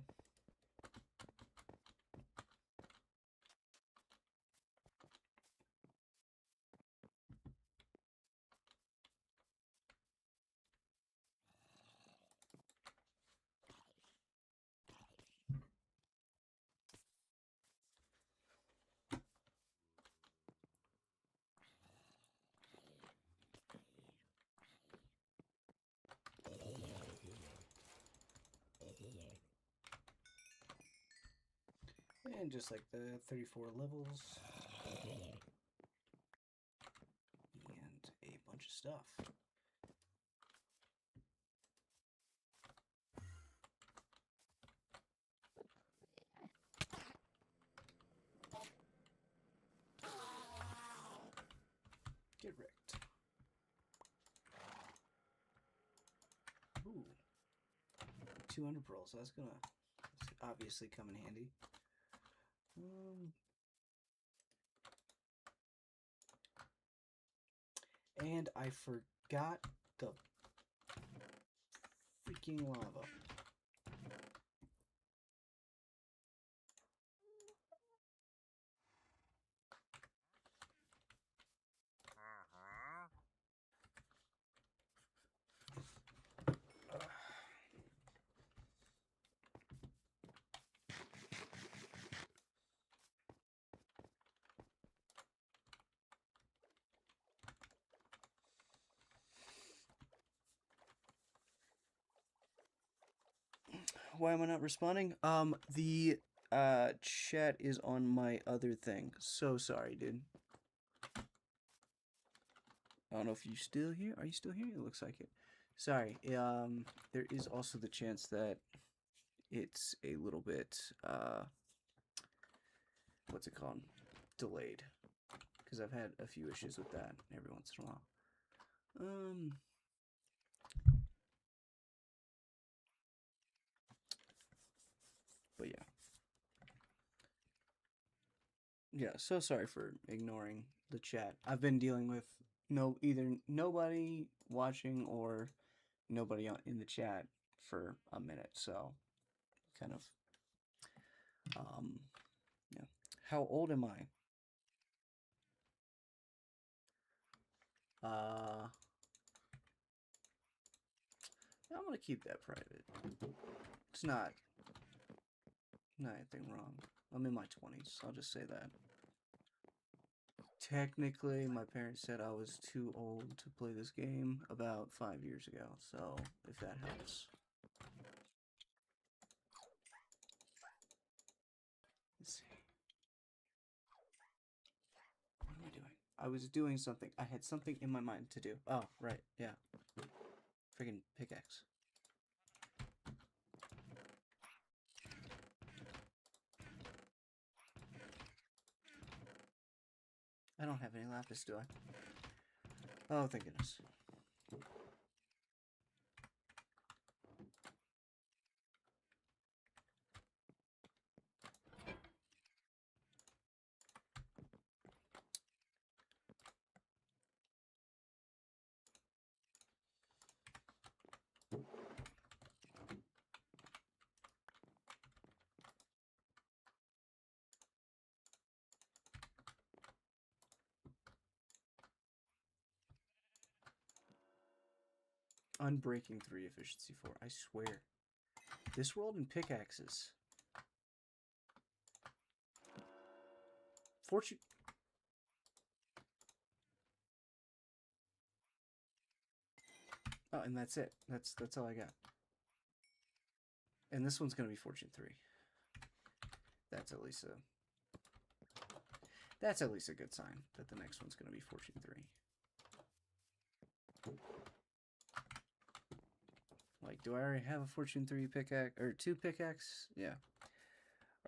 And just like the 34 levels. And a bunch of stuff. Get wrecked. Ooh. 200 pearls. That's gonna obviously come in handy. And I forgot the freaking lava. Why am I not responding? The chat is on my other thing. So sorry, dude. I don't know if you still here. Are you still here? It looks like it. Sorry. There is also the chance that it's a little bit what's it called? Delayed. Because I've had a few issues with that every once in a while. But yeah. Yeah, so sorry for ignoring the chat. I've been dealing with no, either nobody watching or nobody in the chat for a minute. So kind of, um, yeah. How old am I? I'm gonna keep that private. It's not anything wrong. I'm in my 20s. I'll just say that. Technically, my parents said I was too old to play this game about 5 years ago. So if that helps. Let's see. What am I doing? I was doing something. I had something in my mind to do. Oh, right, yeah. Freaking pickaxe. I don't have any lapis, do I? Oh, thank goodness. Unbreaking 3, efficiency 4. I swear. This world and pickaxes. Fortune. Oh, and that's it. That's all I got. And this one's gonna be Fortune 3. That's at least a good sign that the next one's gonna be Fortune 3. Like, do I already have a Fortune 3 pickaxe or 2 pickaxe? Yeah.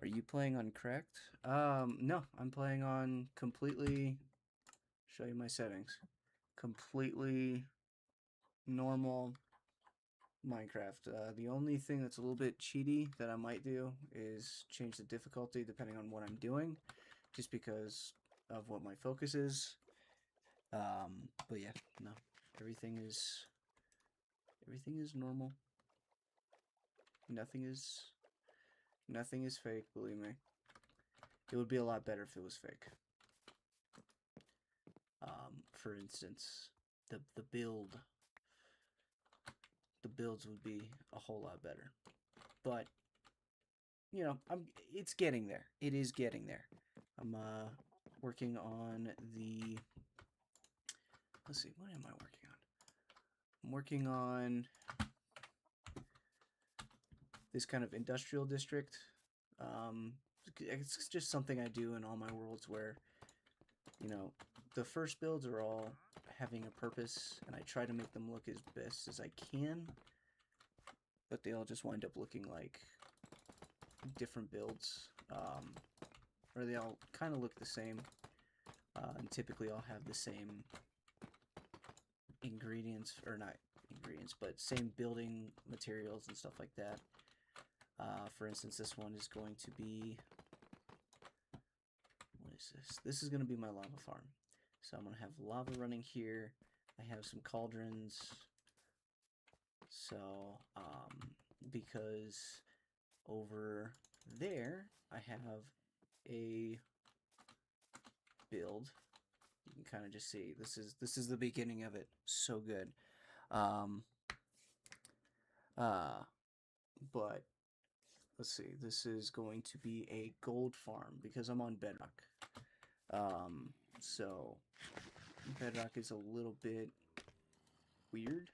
Are you playing on correct? No, I'm playing on completely. Show you my settings. Completely normal Minecraft. The only thing that's a little bit cheaty that I might do is change the difficulty depending on what I'm doing, just because of what my focus is. But yeah, no, everything is normal. Nothing is fake. Believe me, it would be a lot better if it was fake. For instance, the builds would be a whole lot better. But you know, it's getting there. It is getting there. I'm working on the. Let's see, what am I working on? I'm working on this kind of industrial district. It's just something I do in all my worlds where, you know, the first builds are all having a purpose, and I try to make them look as best as I can, but they all just wind up looking like different builds, or they all kind of look the same, and typically all have the same ingredients, or not ingredients, but same building materials and stuff like that. For instance, this one is going to be, what is this? This is going to be my lava farm. So I'm going to have lava running here. I have some cauldrons. So, because over there I have a build. You can kind of just see this is the beginning of it. So good. But let's see. This is going to be a gold farm because I'm on Bedrock. So Bedrock is a little bit weird.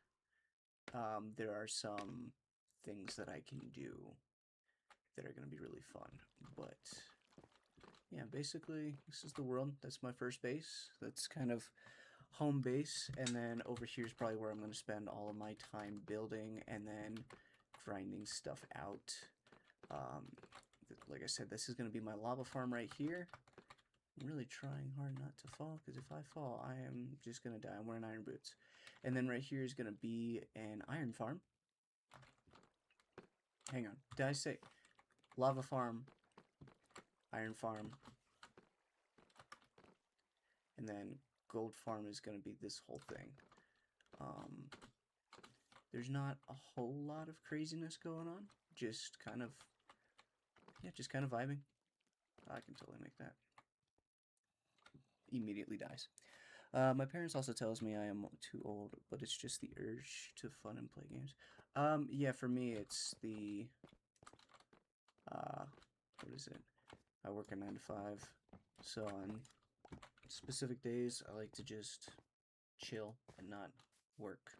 There are some things that I can do that are going to be really fun. But yeah, basically, this is the world. That's my first base. That's kind of home base. And then over here is probably where I'm going to spend all of my time building and then grinding stuff out. Like I said, this is going to be my lava farm right here. I'm really trying hard not to fall, because if I fall, I am just going to die. I'm wearing iron boots. And then right here is going to be an iron farm. Hang on. Did I say lava farm, iron farm, and then gold farm is going to be this whole thing. There's not a whole lot of craziness going on. Just kind of, yeah, just kind of vibing. I can totally make that. Immediately dies. My parents also tells me I am too old, but it's just the urge to fun and play games. Yeah, for me it's the, what is it? I work a 9 to 5, so on specific days I like to just chill and not work.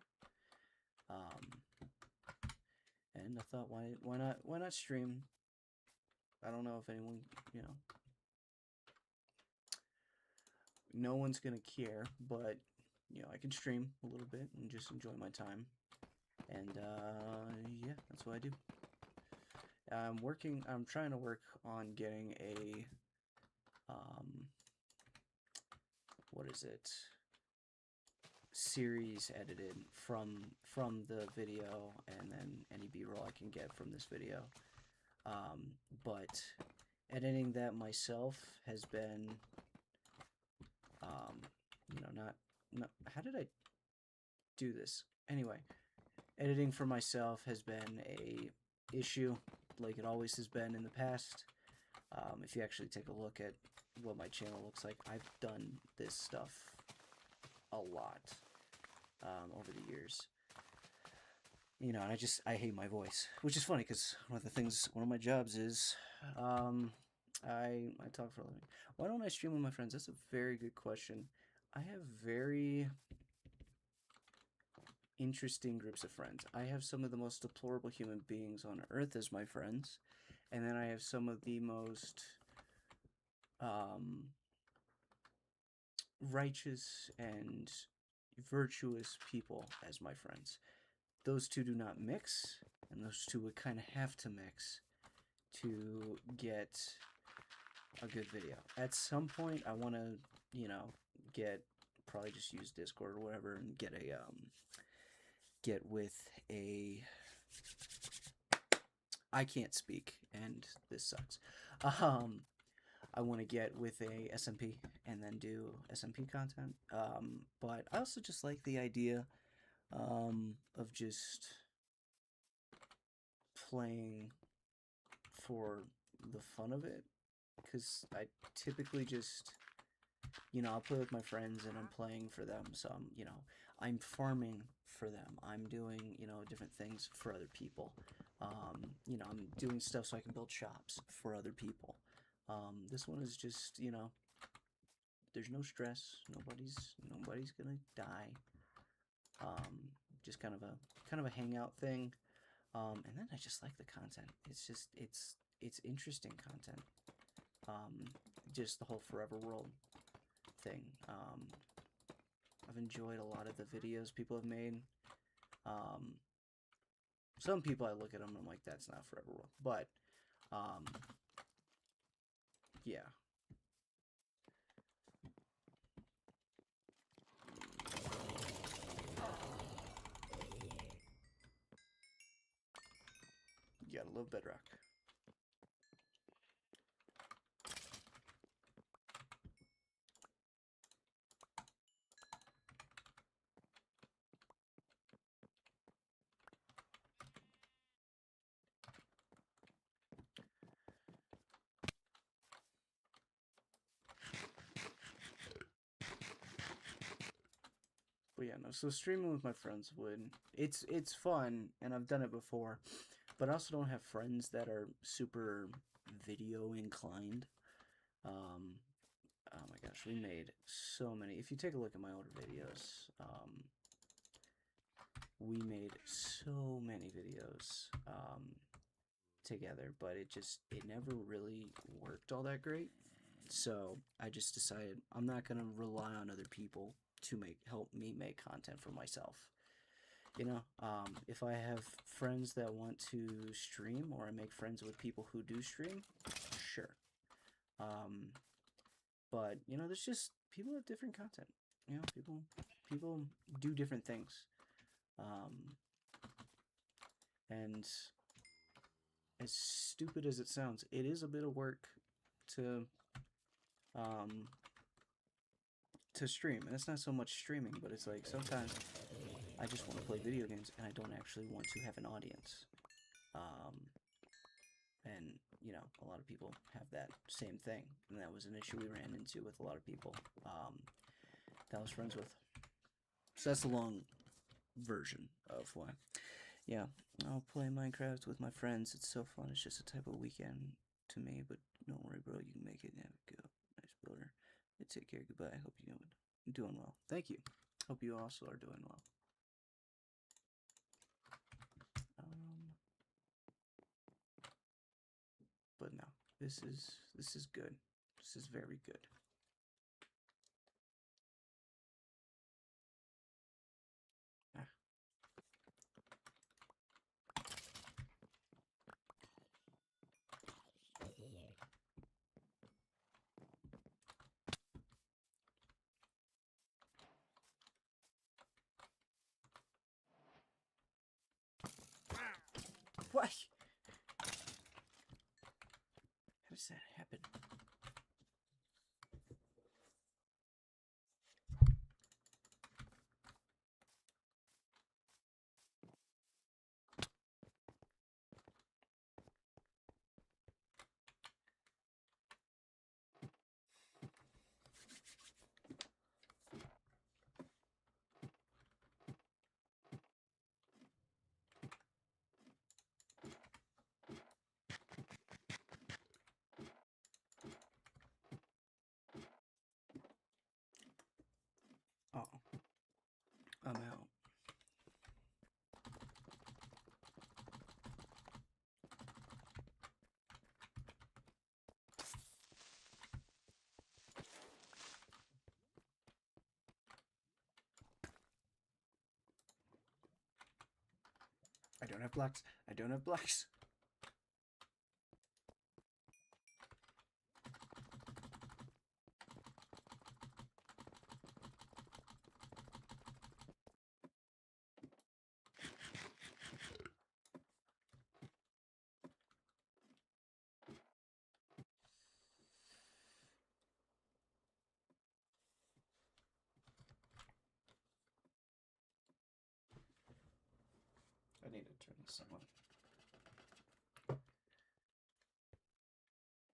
And I thought, why not stream? I don't know if anyone, no one's gonna care, but I can stream a little bit and just enjoy my time. And yeah, that's what I do. I'm trying to work on getting a what is it? Series edited from the video, and then any B-roll I can get from this video. But editing that myself has been not how did I do this? Anyway, editing for myself has been a issue, like it always has been in the past. If you actually take a look at what my channel looks like, I've done this stuff a lot over the years. And I hate my voice, which is funny because one of my jobs is I talk for a living. Why don't I stream with my friends? That's a very good question. I have very interesting groups of friends. I have some of the most deplorable human beings on earth as my friends, and then I have some of the most righteous and virtuous people as my friends. Those two do not mix, and those two would kind of have to mix to get a good video. At some point, I want to, probably just use Discord or whatever and get with a, I can't speak, and this sucks. I want to get with a SMP and then do SMP content. But I also just like the idea of just playing for the fun of it, because I typically just, I'll play with my friends and I'm playing for them, so I'm farming for them. I'm doing, different things for other people. I'm doing stuff so I can build shops for other people. This one is just, there's no stress. Nobody's gonna die. Just kind of a hangout thing. And then I just like the content. It's interesting content. Just the whole Forever World thing. I've enjoyed a lot of the videos people have made. Some people I look at them and I'm like, that's not Forever World. But, yeah. You gotta love Bedrock. But yeah, no, so streaming with my friends it's fun, and I've done it before, but I also don't have friends that are super video inclined. Oh my gosh, we made so many. If you take a look at my older videos, we made so many videos together, but it never really worked all that great. So I just decided I'm not gonna rely on other people to help me make content for myself. If I have friends that want to stream, or I make friends with people who do stream, sure. But there's just people have different content. People do different things. And as stupid as it sounds, it is a bit of work to to stream, and it's not so much streaming, but it's like sometimes I just want to play video games and I don't actually want to have an audience. Um, and you know, a lot of people have that same thing, and that was an issue we ran into with a lot of people that I was friends with. So that's the long version of why. Yeah, I'll play Minecraft with my friends. It's so fun. It's just a type of weekend to me, but don't worry, bro. You can make it. Have a go. Nice builder. Take care. Goodbye. I hope you know it. Doing well. Thank you. Hope you also are doing well. But no, this is good. This is very good. Ah. What? How does that happen? Oh, I'm out. I don't have blocks. I don't have blocks. I need to turn this on.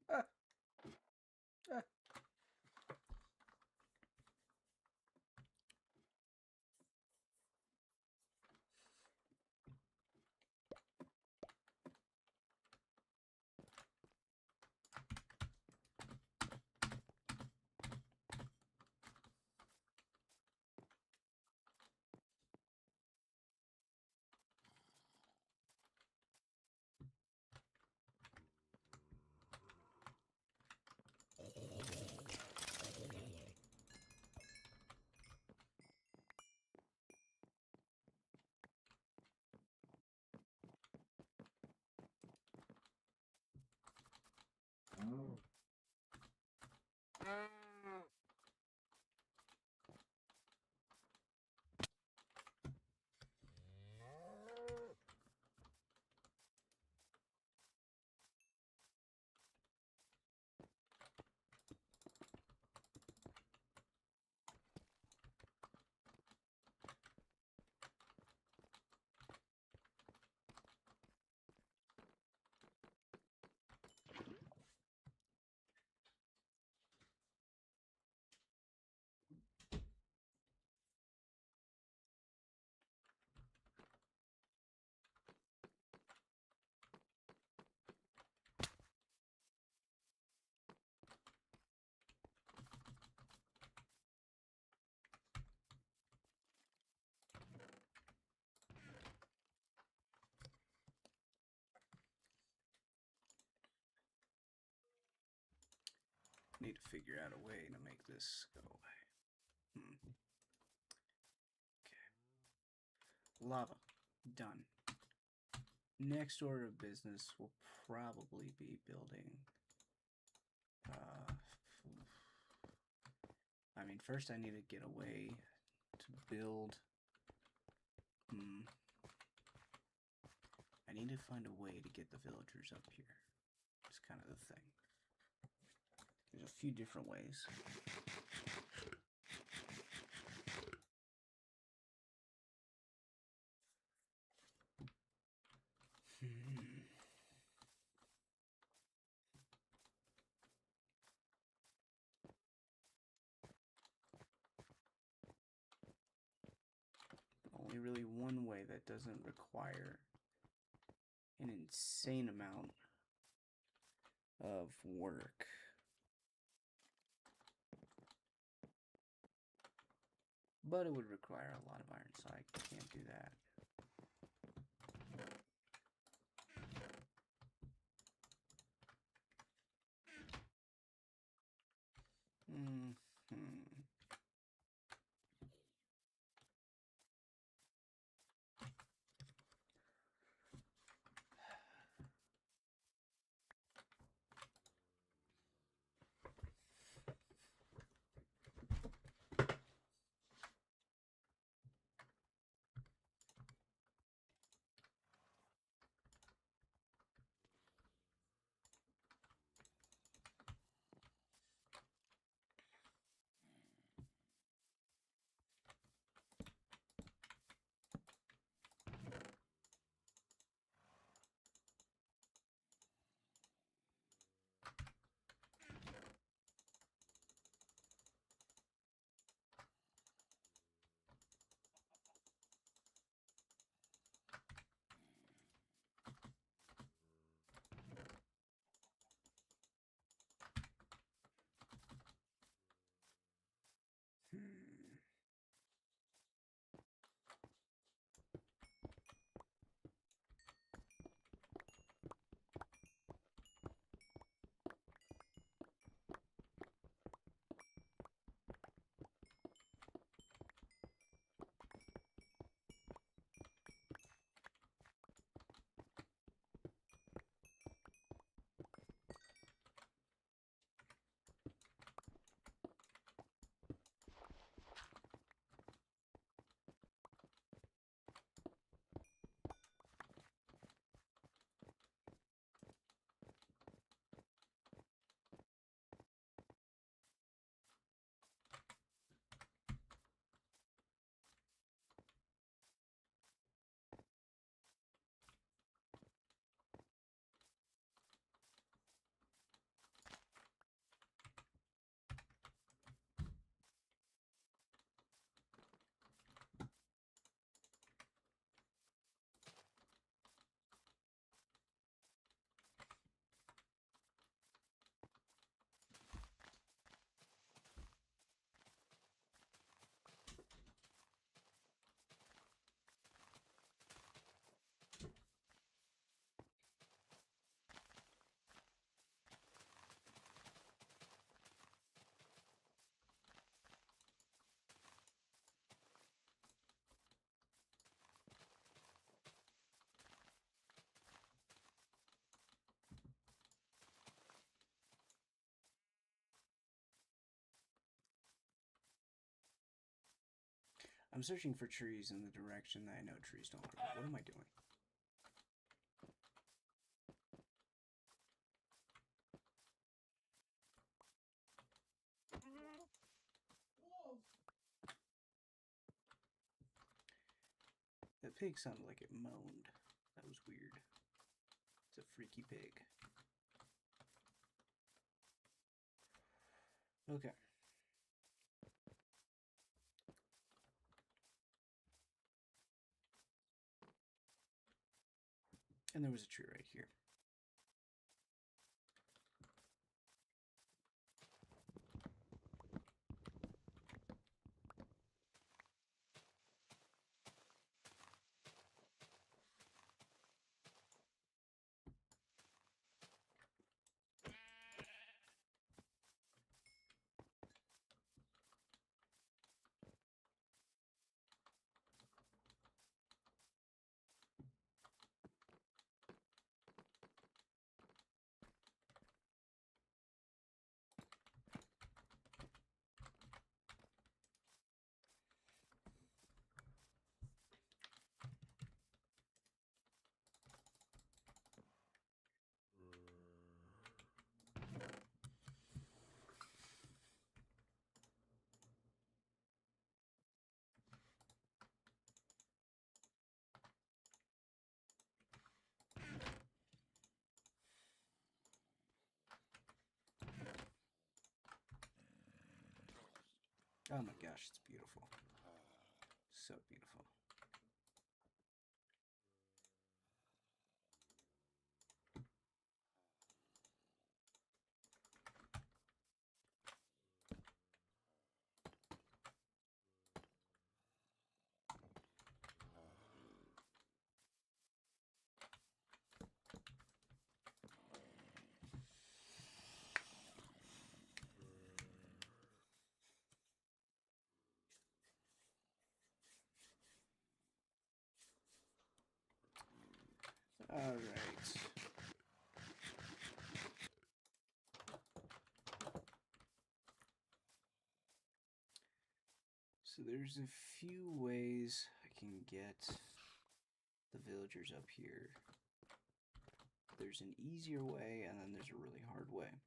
Ah. Ah. Need to figure out a way to make this go away. Okay. Lava. Done. Next order of business will probably be building. I mean, first I need to get a way to build. I need to find a way to get the villagers up here. It's kind of the thing. There's a few different ways. really one way that doesn't require an insane amount of work. But it would require a lot of iron, so I can't do that. I'm searching for trees in the direction that I know trees don't grow. What am I doing? That pig sounded like it moaned. That was weird. It's a freaky pig. Okay. And there was a tree right here. Oh my gosh, it's beautiful. So beautiful. Alright. So there's a few ways I can get the villagers up here. There's an easier way, and then there's a really hard way.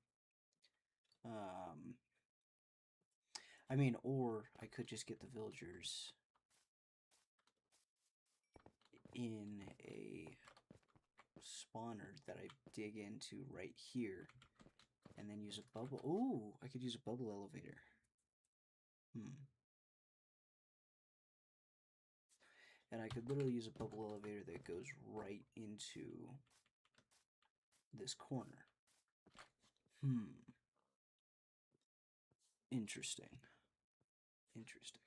I mean, or I could just get the villagers in a spawner that I dig into right here, and then use a bubble. Oh, I could use a bubble elevator. And I could literally use a bubble elevator that goes right into this corner. Interesting. Interesting.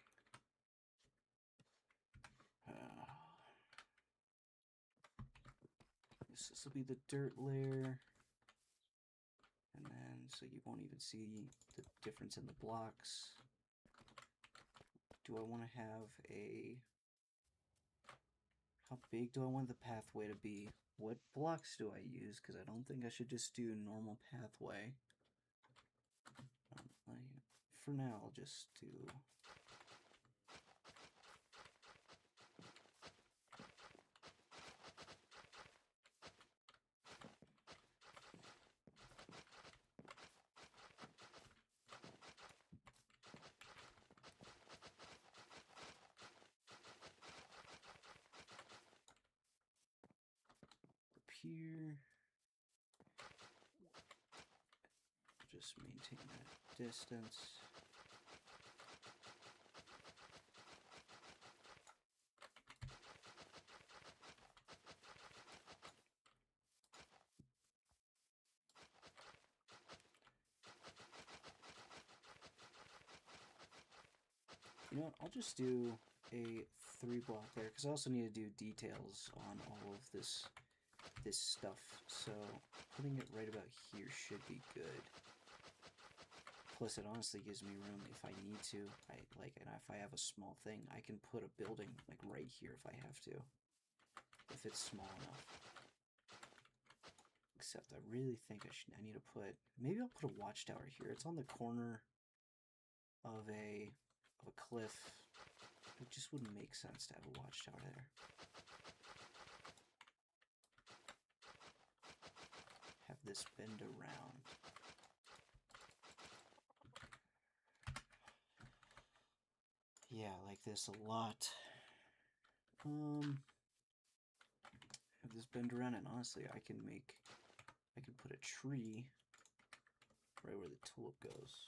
This will be the dirt layer. And then, so you won't even see the difference in the blocks. Do I want to have a... How big do I want the pathway to be? What blocks do I use? Because I don't think I should just do normal pathway. For now, I'll just do... here. Just maintain that distance. You know what, I'll just do a 3-block there, because I also need to do details on all of this stuff, so putting it right about here should be good. Plus, it honestly gives me room if I need to. And if I have a small thing, I can put a building like right here if I have to, if it's small enough. Except I really think I need to put, maybe I'll put a watchtower here. It's on the corner of a cliff. It just wouldn't make sense to have a watchtower there. Have this bend around. Yeah, like this a lot. Have this bend around, and honestly, I can put a tree right where the tulip goes.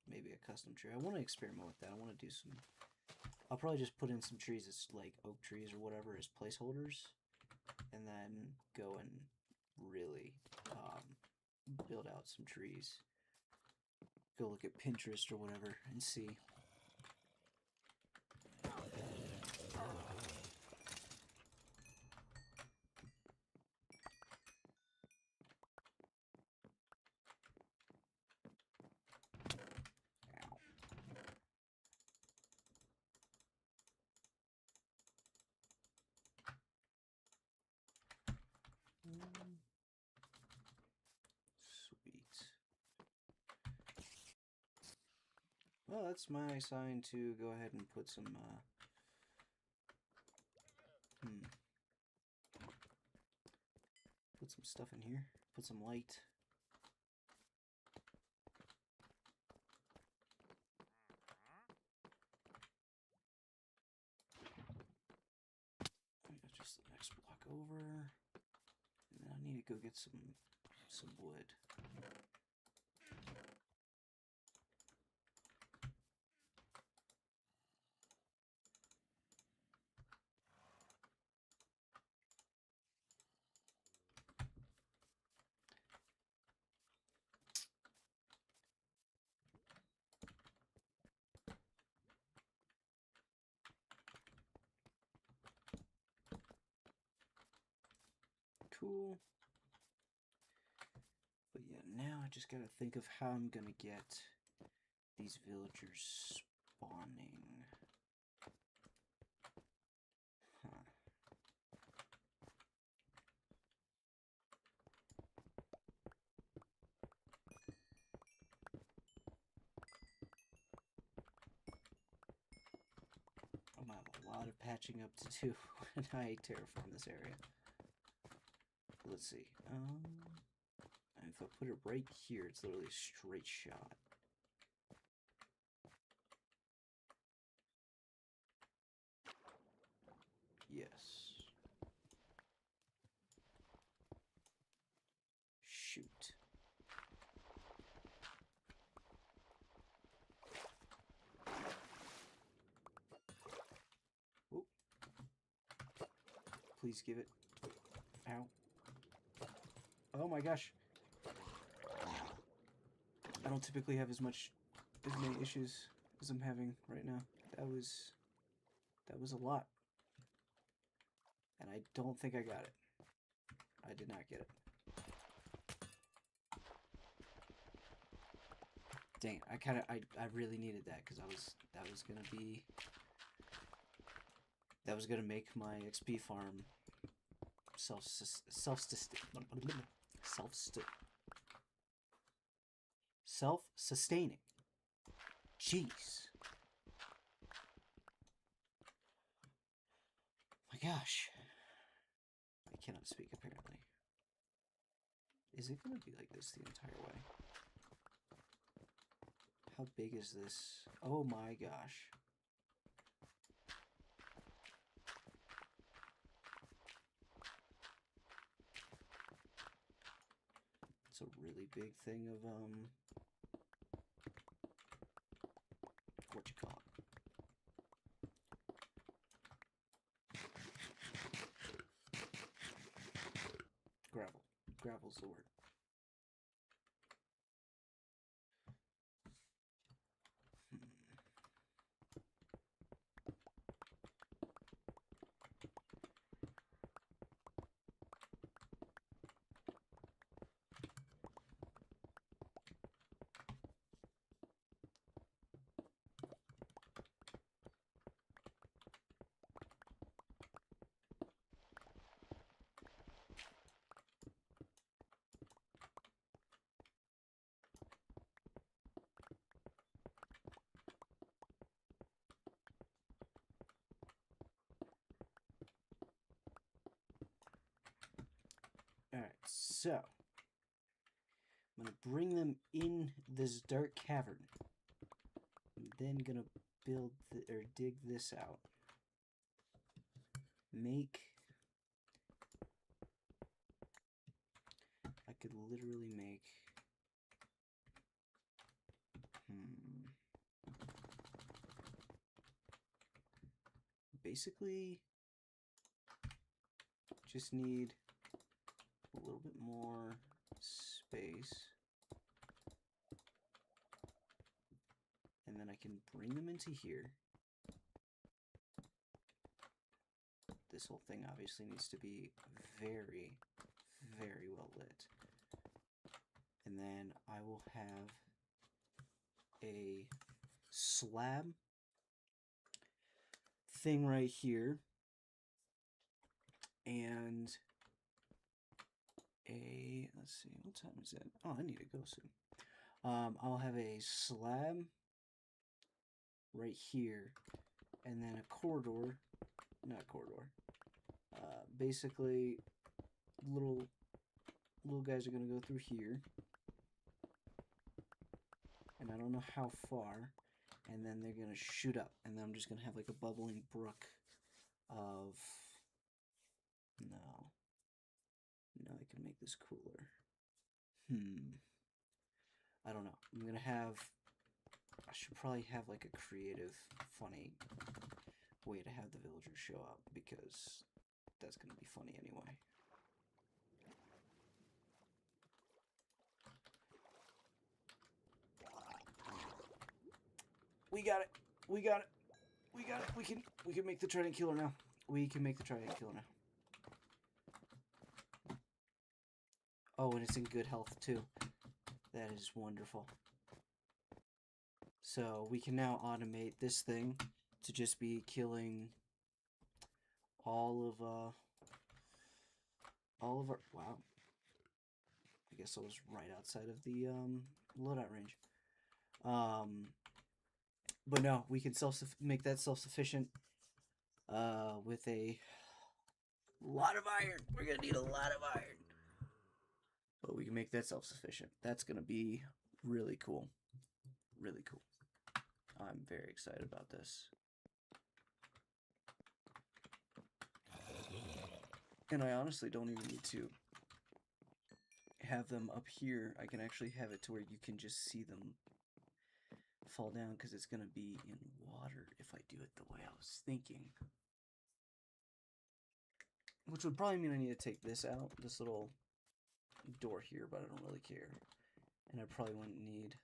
Maybe a custom tree. I want to experiment with that. I want to do some... I'll probably just put in some trees as like oak trees or whatever as placeholders, and then go and really build out some trees. Go look at Pinterest or whatever and see. Sweet. Well, that's my sign to go ahead and put some, put some stuff in here. Put some light. Just the next block over. And then I need to go get some wood. Cool. But yeah, now I just gotta think of how I'm gonna get these villagers spawning. lot of patching up to do when I terraform this area. Let's see. If I put it right here, it's literally a straight shot. Yes. Shoot. Oop. Please give it. Ow. Oh my gosh. I don't typically have as many issues as I'm having right now. That was a lot. And I don't think I got it. I did not get it. Dang, I really needed that because that was gonna make my XP farm self-sustaining. Jeez. My gosh. I cannot speak apparently. Is it gonna be like this the entire way? How big is this? Oh my gosh. It's a really big thing of, what you call it? Gravel. Gravel's the word. Alright, so I'm gonna bring them in this dark cavern. I'm then gonna dig this out. I could literally make basically just need a little bit more space, and then I can bring them into here. This whole thing obviously needs to be very, very well lit. And then I will have a slab thing right here, and let's see, what time is it? Oh, I need to go soon. I'll have a slab right here, and then a corridor, not corridor, basically little guys are gonna go through here, and I don't know how far, and then they're gonna shoot up, and then I'm just gonna have like a bubbling brook of, no, I can make this cooler. I don't know. I should probably have like a creative, funny way to have the villagers show up, because that's gonna be funny anyway. We got it. We got it. We got it. We can make the trident killer now. We can make the trident killer now. Oh, and it's in good health too. That is wonderful. So we can now automate this thing to just be killing all of our, wow. I guess I was right outside of the loadout range. But no, we can make that self-sufficient. with a lot of iron. We're gonna need a lot of iron. But we can make that self-sufficient. That's gonna be really cool. Really cool. I'm very excited about this. And I honestly don't even need to have them up here. I can actually have it to where you can just see them fall down because it's going to be in water if I do it the way I was thinking. Which would probably mean I need to take this out, this little door here, but I don't really care. And I probably wouldn't need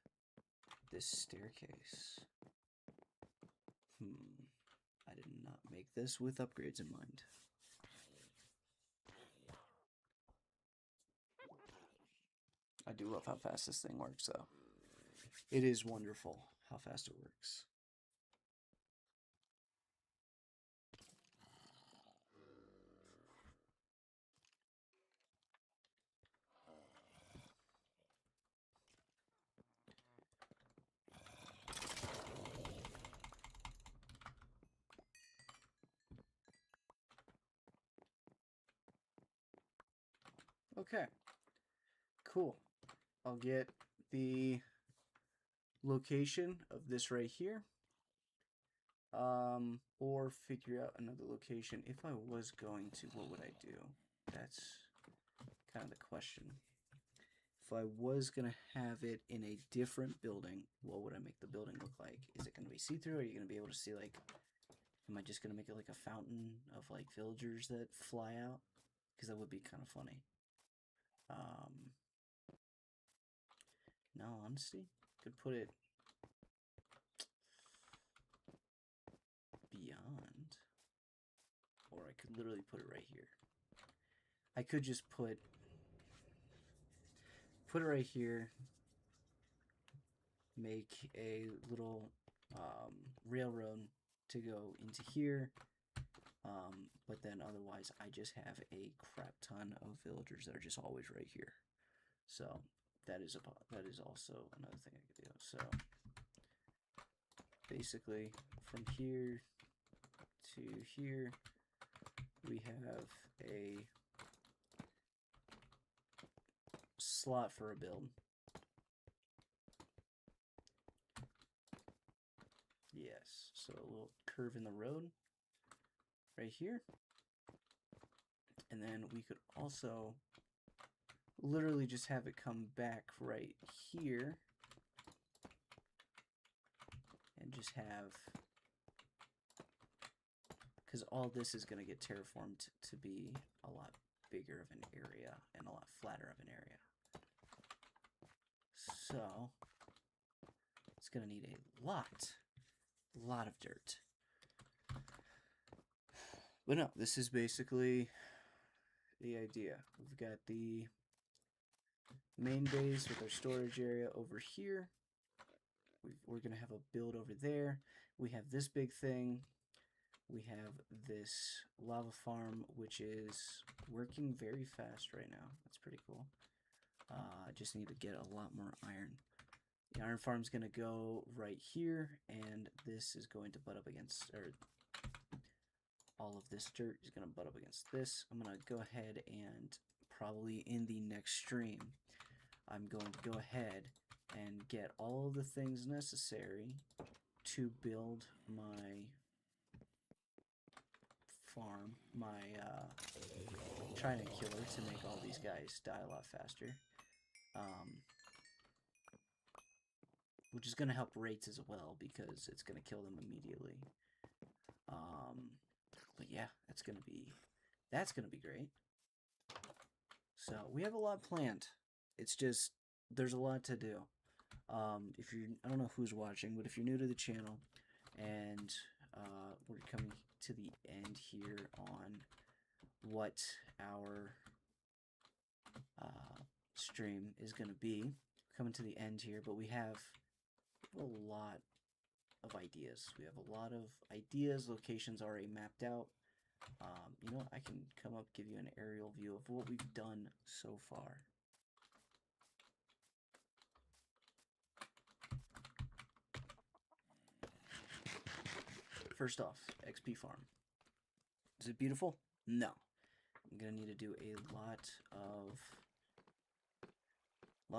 this staircase. I did not make this with upgrades in mind. I do love how fast this thing works, though. It is wonderful how fast it works. Okay, cool. I'll get the location of this right here, or figure out another location. If I was going to, what would I do? That's kind of the question. If I was going to have it in a different building, what would I make the building look like? Is it going to be see-through? Or are you going to be able to see, like, am I just going to make it like a fountain of, like, villagers that fly out? Because that would be kind of funny. No, honesty, could put it beyond, or I could literally put it right here. I could just put it right here, make a little railroad to go into here, but then otherwise I just have a crap ton of villagers that are just always right here. So that is also another thing I could do. So basically from here to here we have a slot for a build. Yes, so a little curve in the road right here. And then we could also literally just have it come back right here and just have, because all this is going to get terraformed to be a lot bigger of an area and a lot flatter of an area. So it's going to need a lot of dirt. But no, this is basically the idea. We've got the main base with our storage area over here. We're going to have a build over there. We have this big thing. We have this lava farm, which is working very fast right now. That's pretty cool. I just need to get a lot more iron. The iron farm's going to go right here, and this is going to butt up against, or all of this dirt is going to butt up against this. I'm going to go ahead and probably in the next stream, I'm going to go ahead and get all of the things necessary to build my farm, my trident killer, to make all these guys die a lot faster. Which is going to help rates as well, because it's going to kill them immediately. But yeah, that's going to be great. So we have a lot planned. It's just, there's a lot to do. If you're, I don't know who's watching, but if you're new to the channel and we're coming to the end here on what our stream is going to be, coming to the end here, but we have a lot of ideas. We have a lot of ideas, locations already mapped out. You know, I can come up, give you an aerial view of what we've done so far. First off, XP farm. Is it beautiful? No. I'm gonna need to do a lot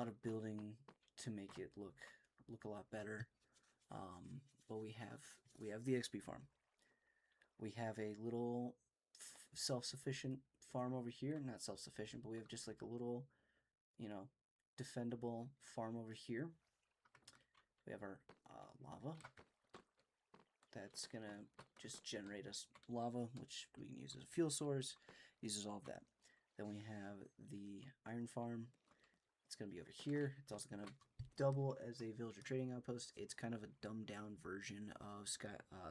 of building to make it look a lot better. But we have the XP farm. We have a little self-sufficient farm over here. Not self-sufficient, but we have just like a little, you know, defendable farm over here. We have our lava. That's gonna just generate us lava, which we can use as a fuel source. Uses all of that. Then we have the iron farm. It's gonna be over here. It's also gonna double as a villager trading outpost. It's kind of a dumbed down version of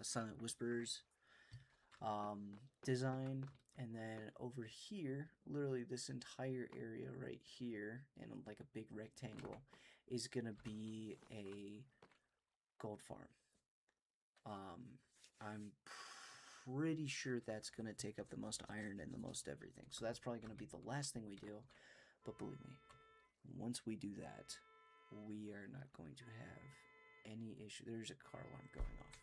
Silent Whisperers design. And then over here, literally this entire area right here, in like a big rectangle, is gonna be a gold farm. I'm pretty sure that's gonna take up the most iron and the most everything. So that's probably gonna be the last thing we do. But believe me, once we do that, we are not going to have any issue. There's a car alarm going off.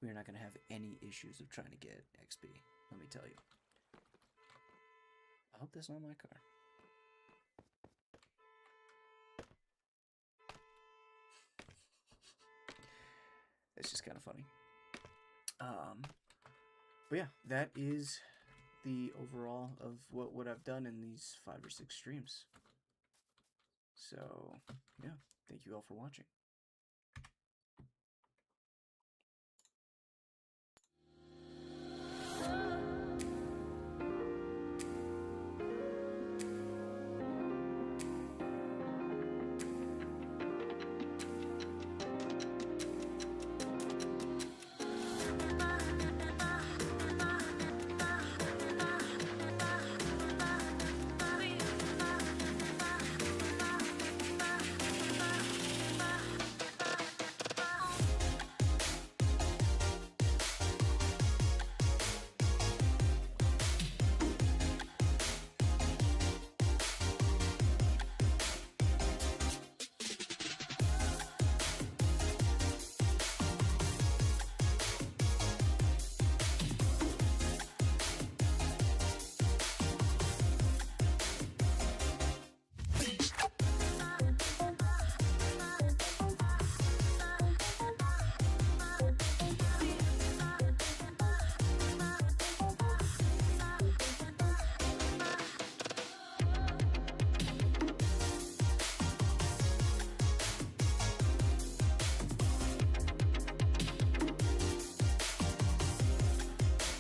We are not going to have any issues of trying to get XP. Let me tell you. I hope that's not my car. It's just kind of funny. But yeah, that is the overall of what I've done in these 5 or 6 streams. So yeah, thank you all for watching.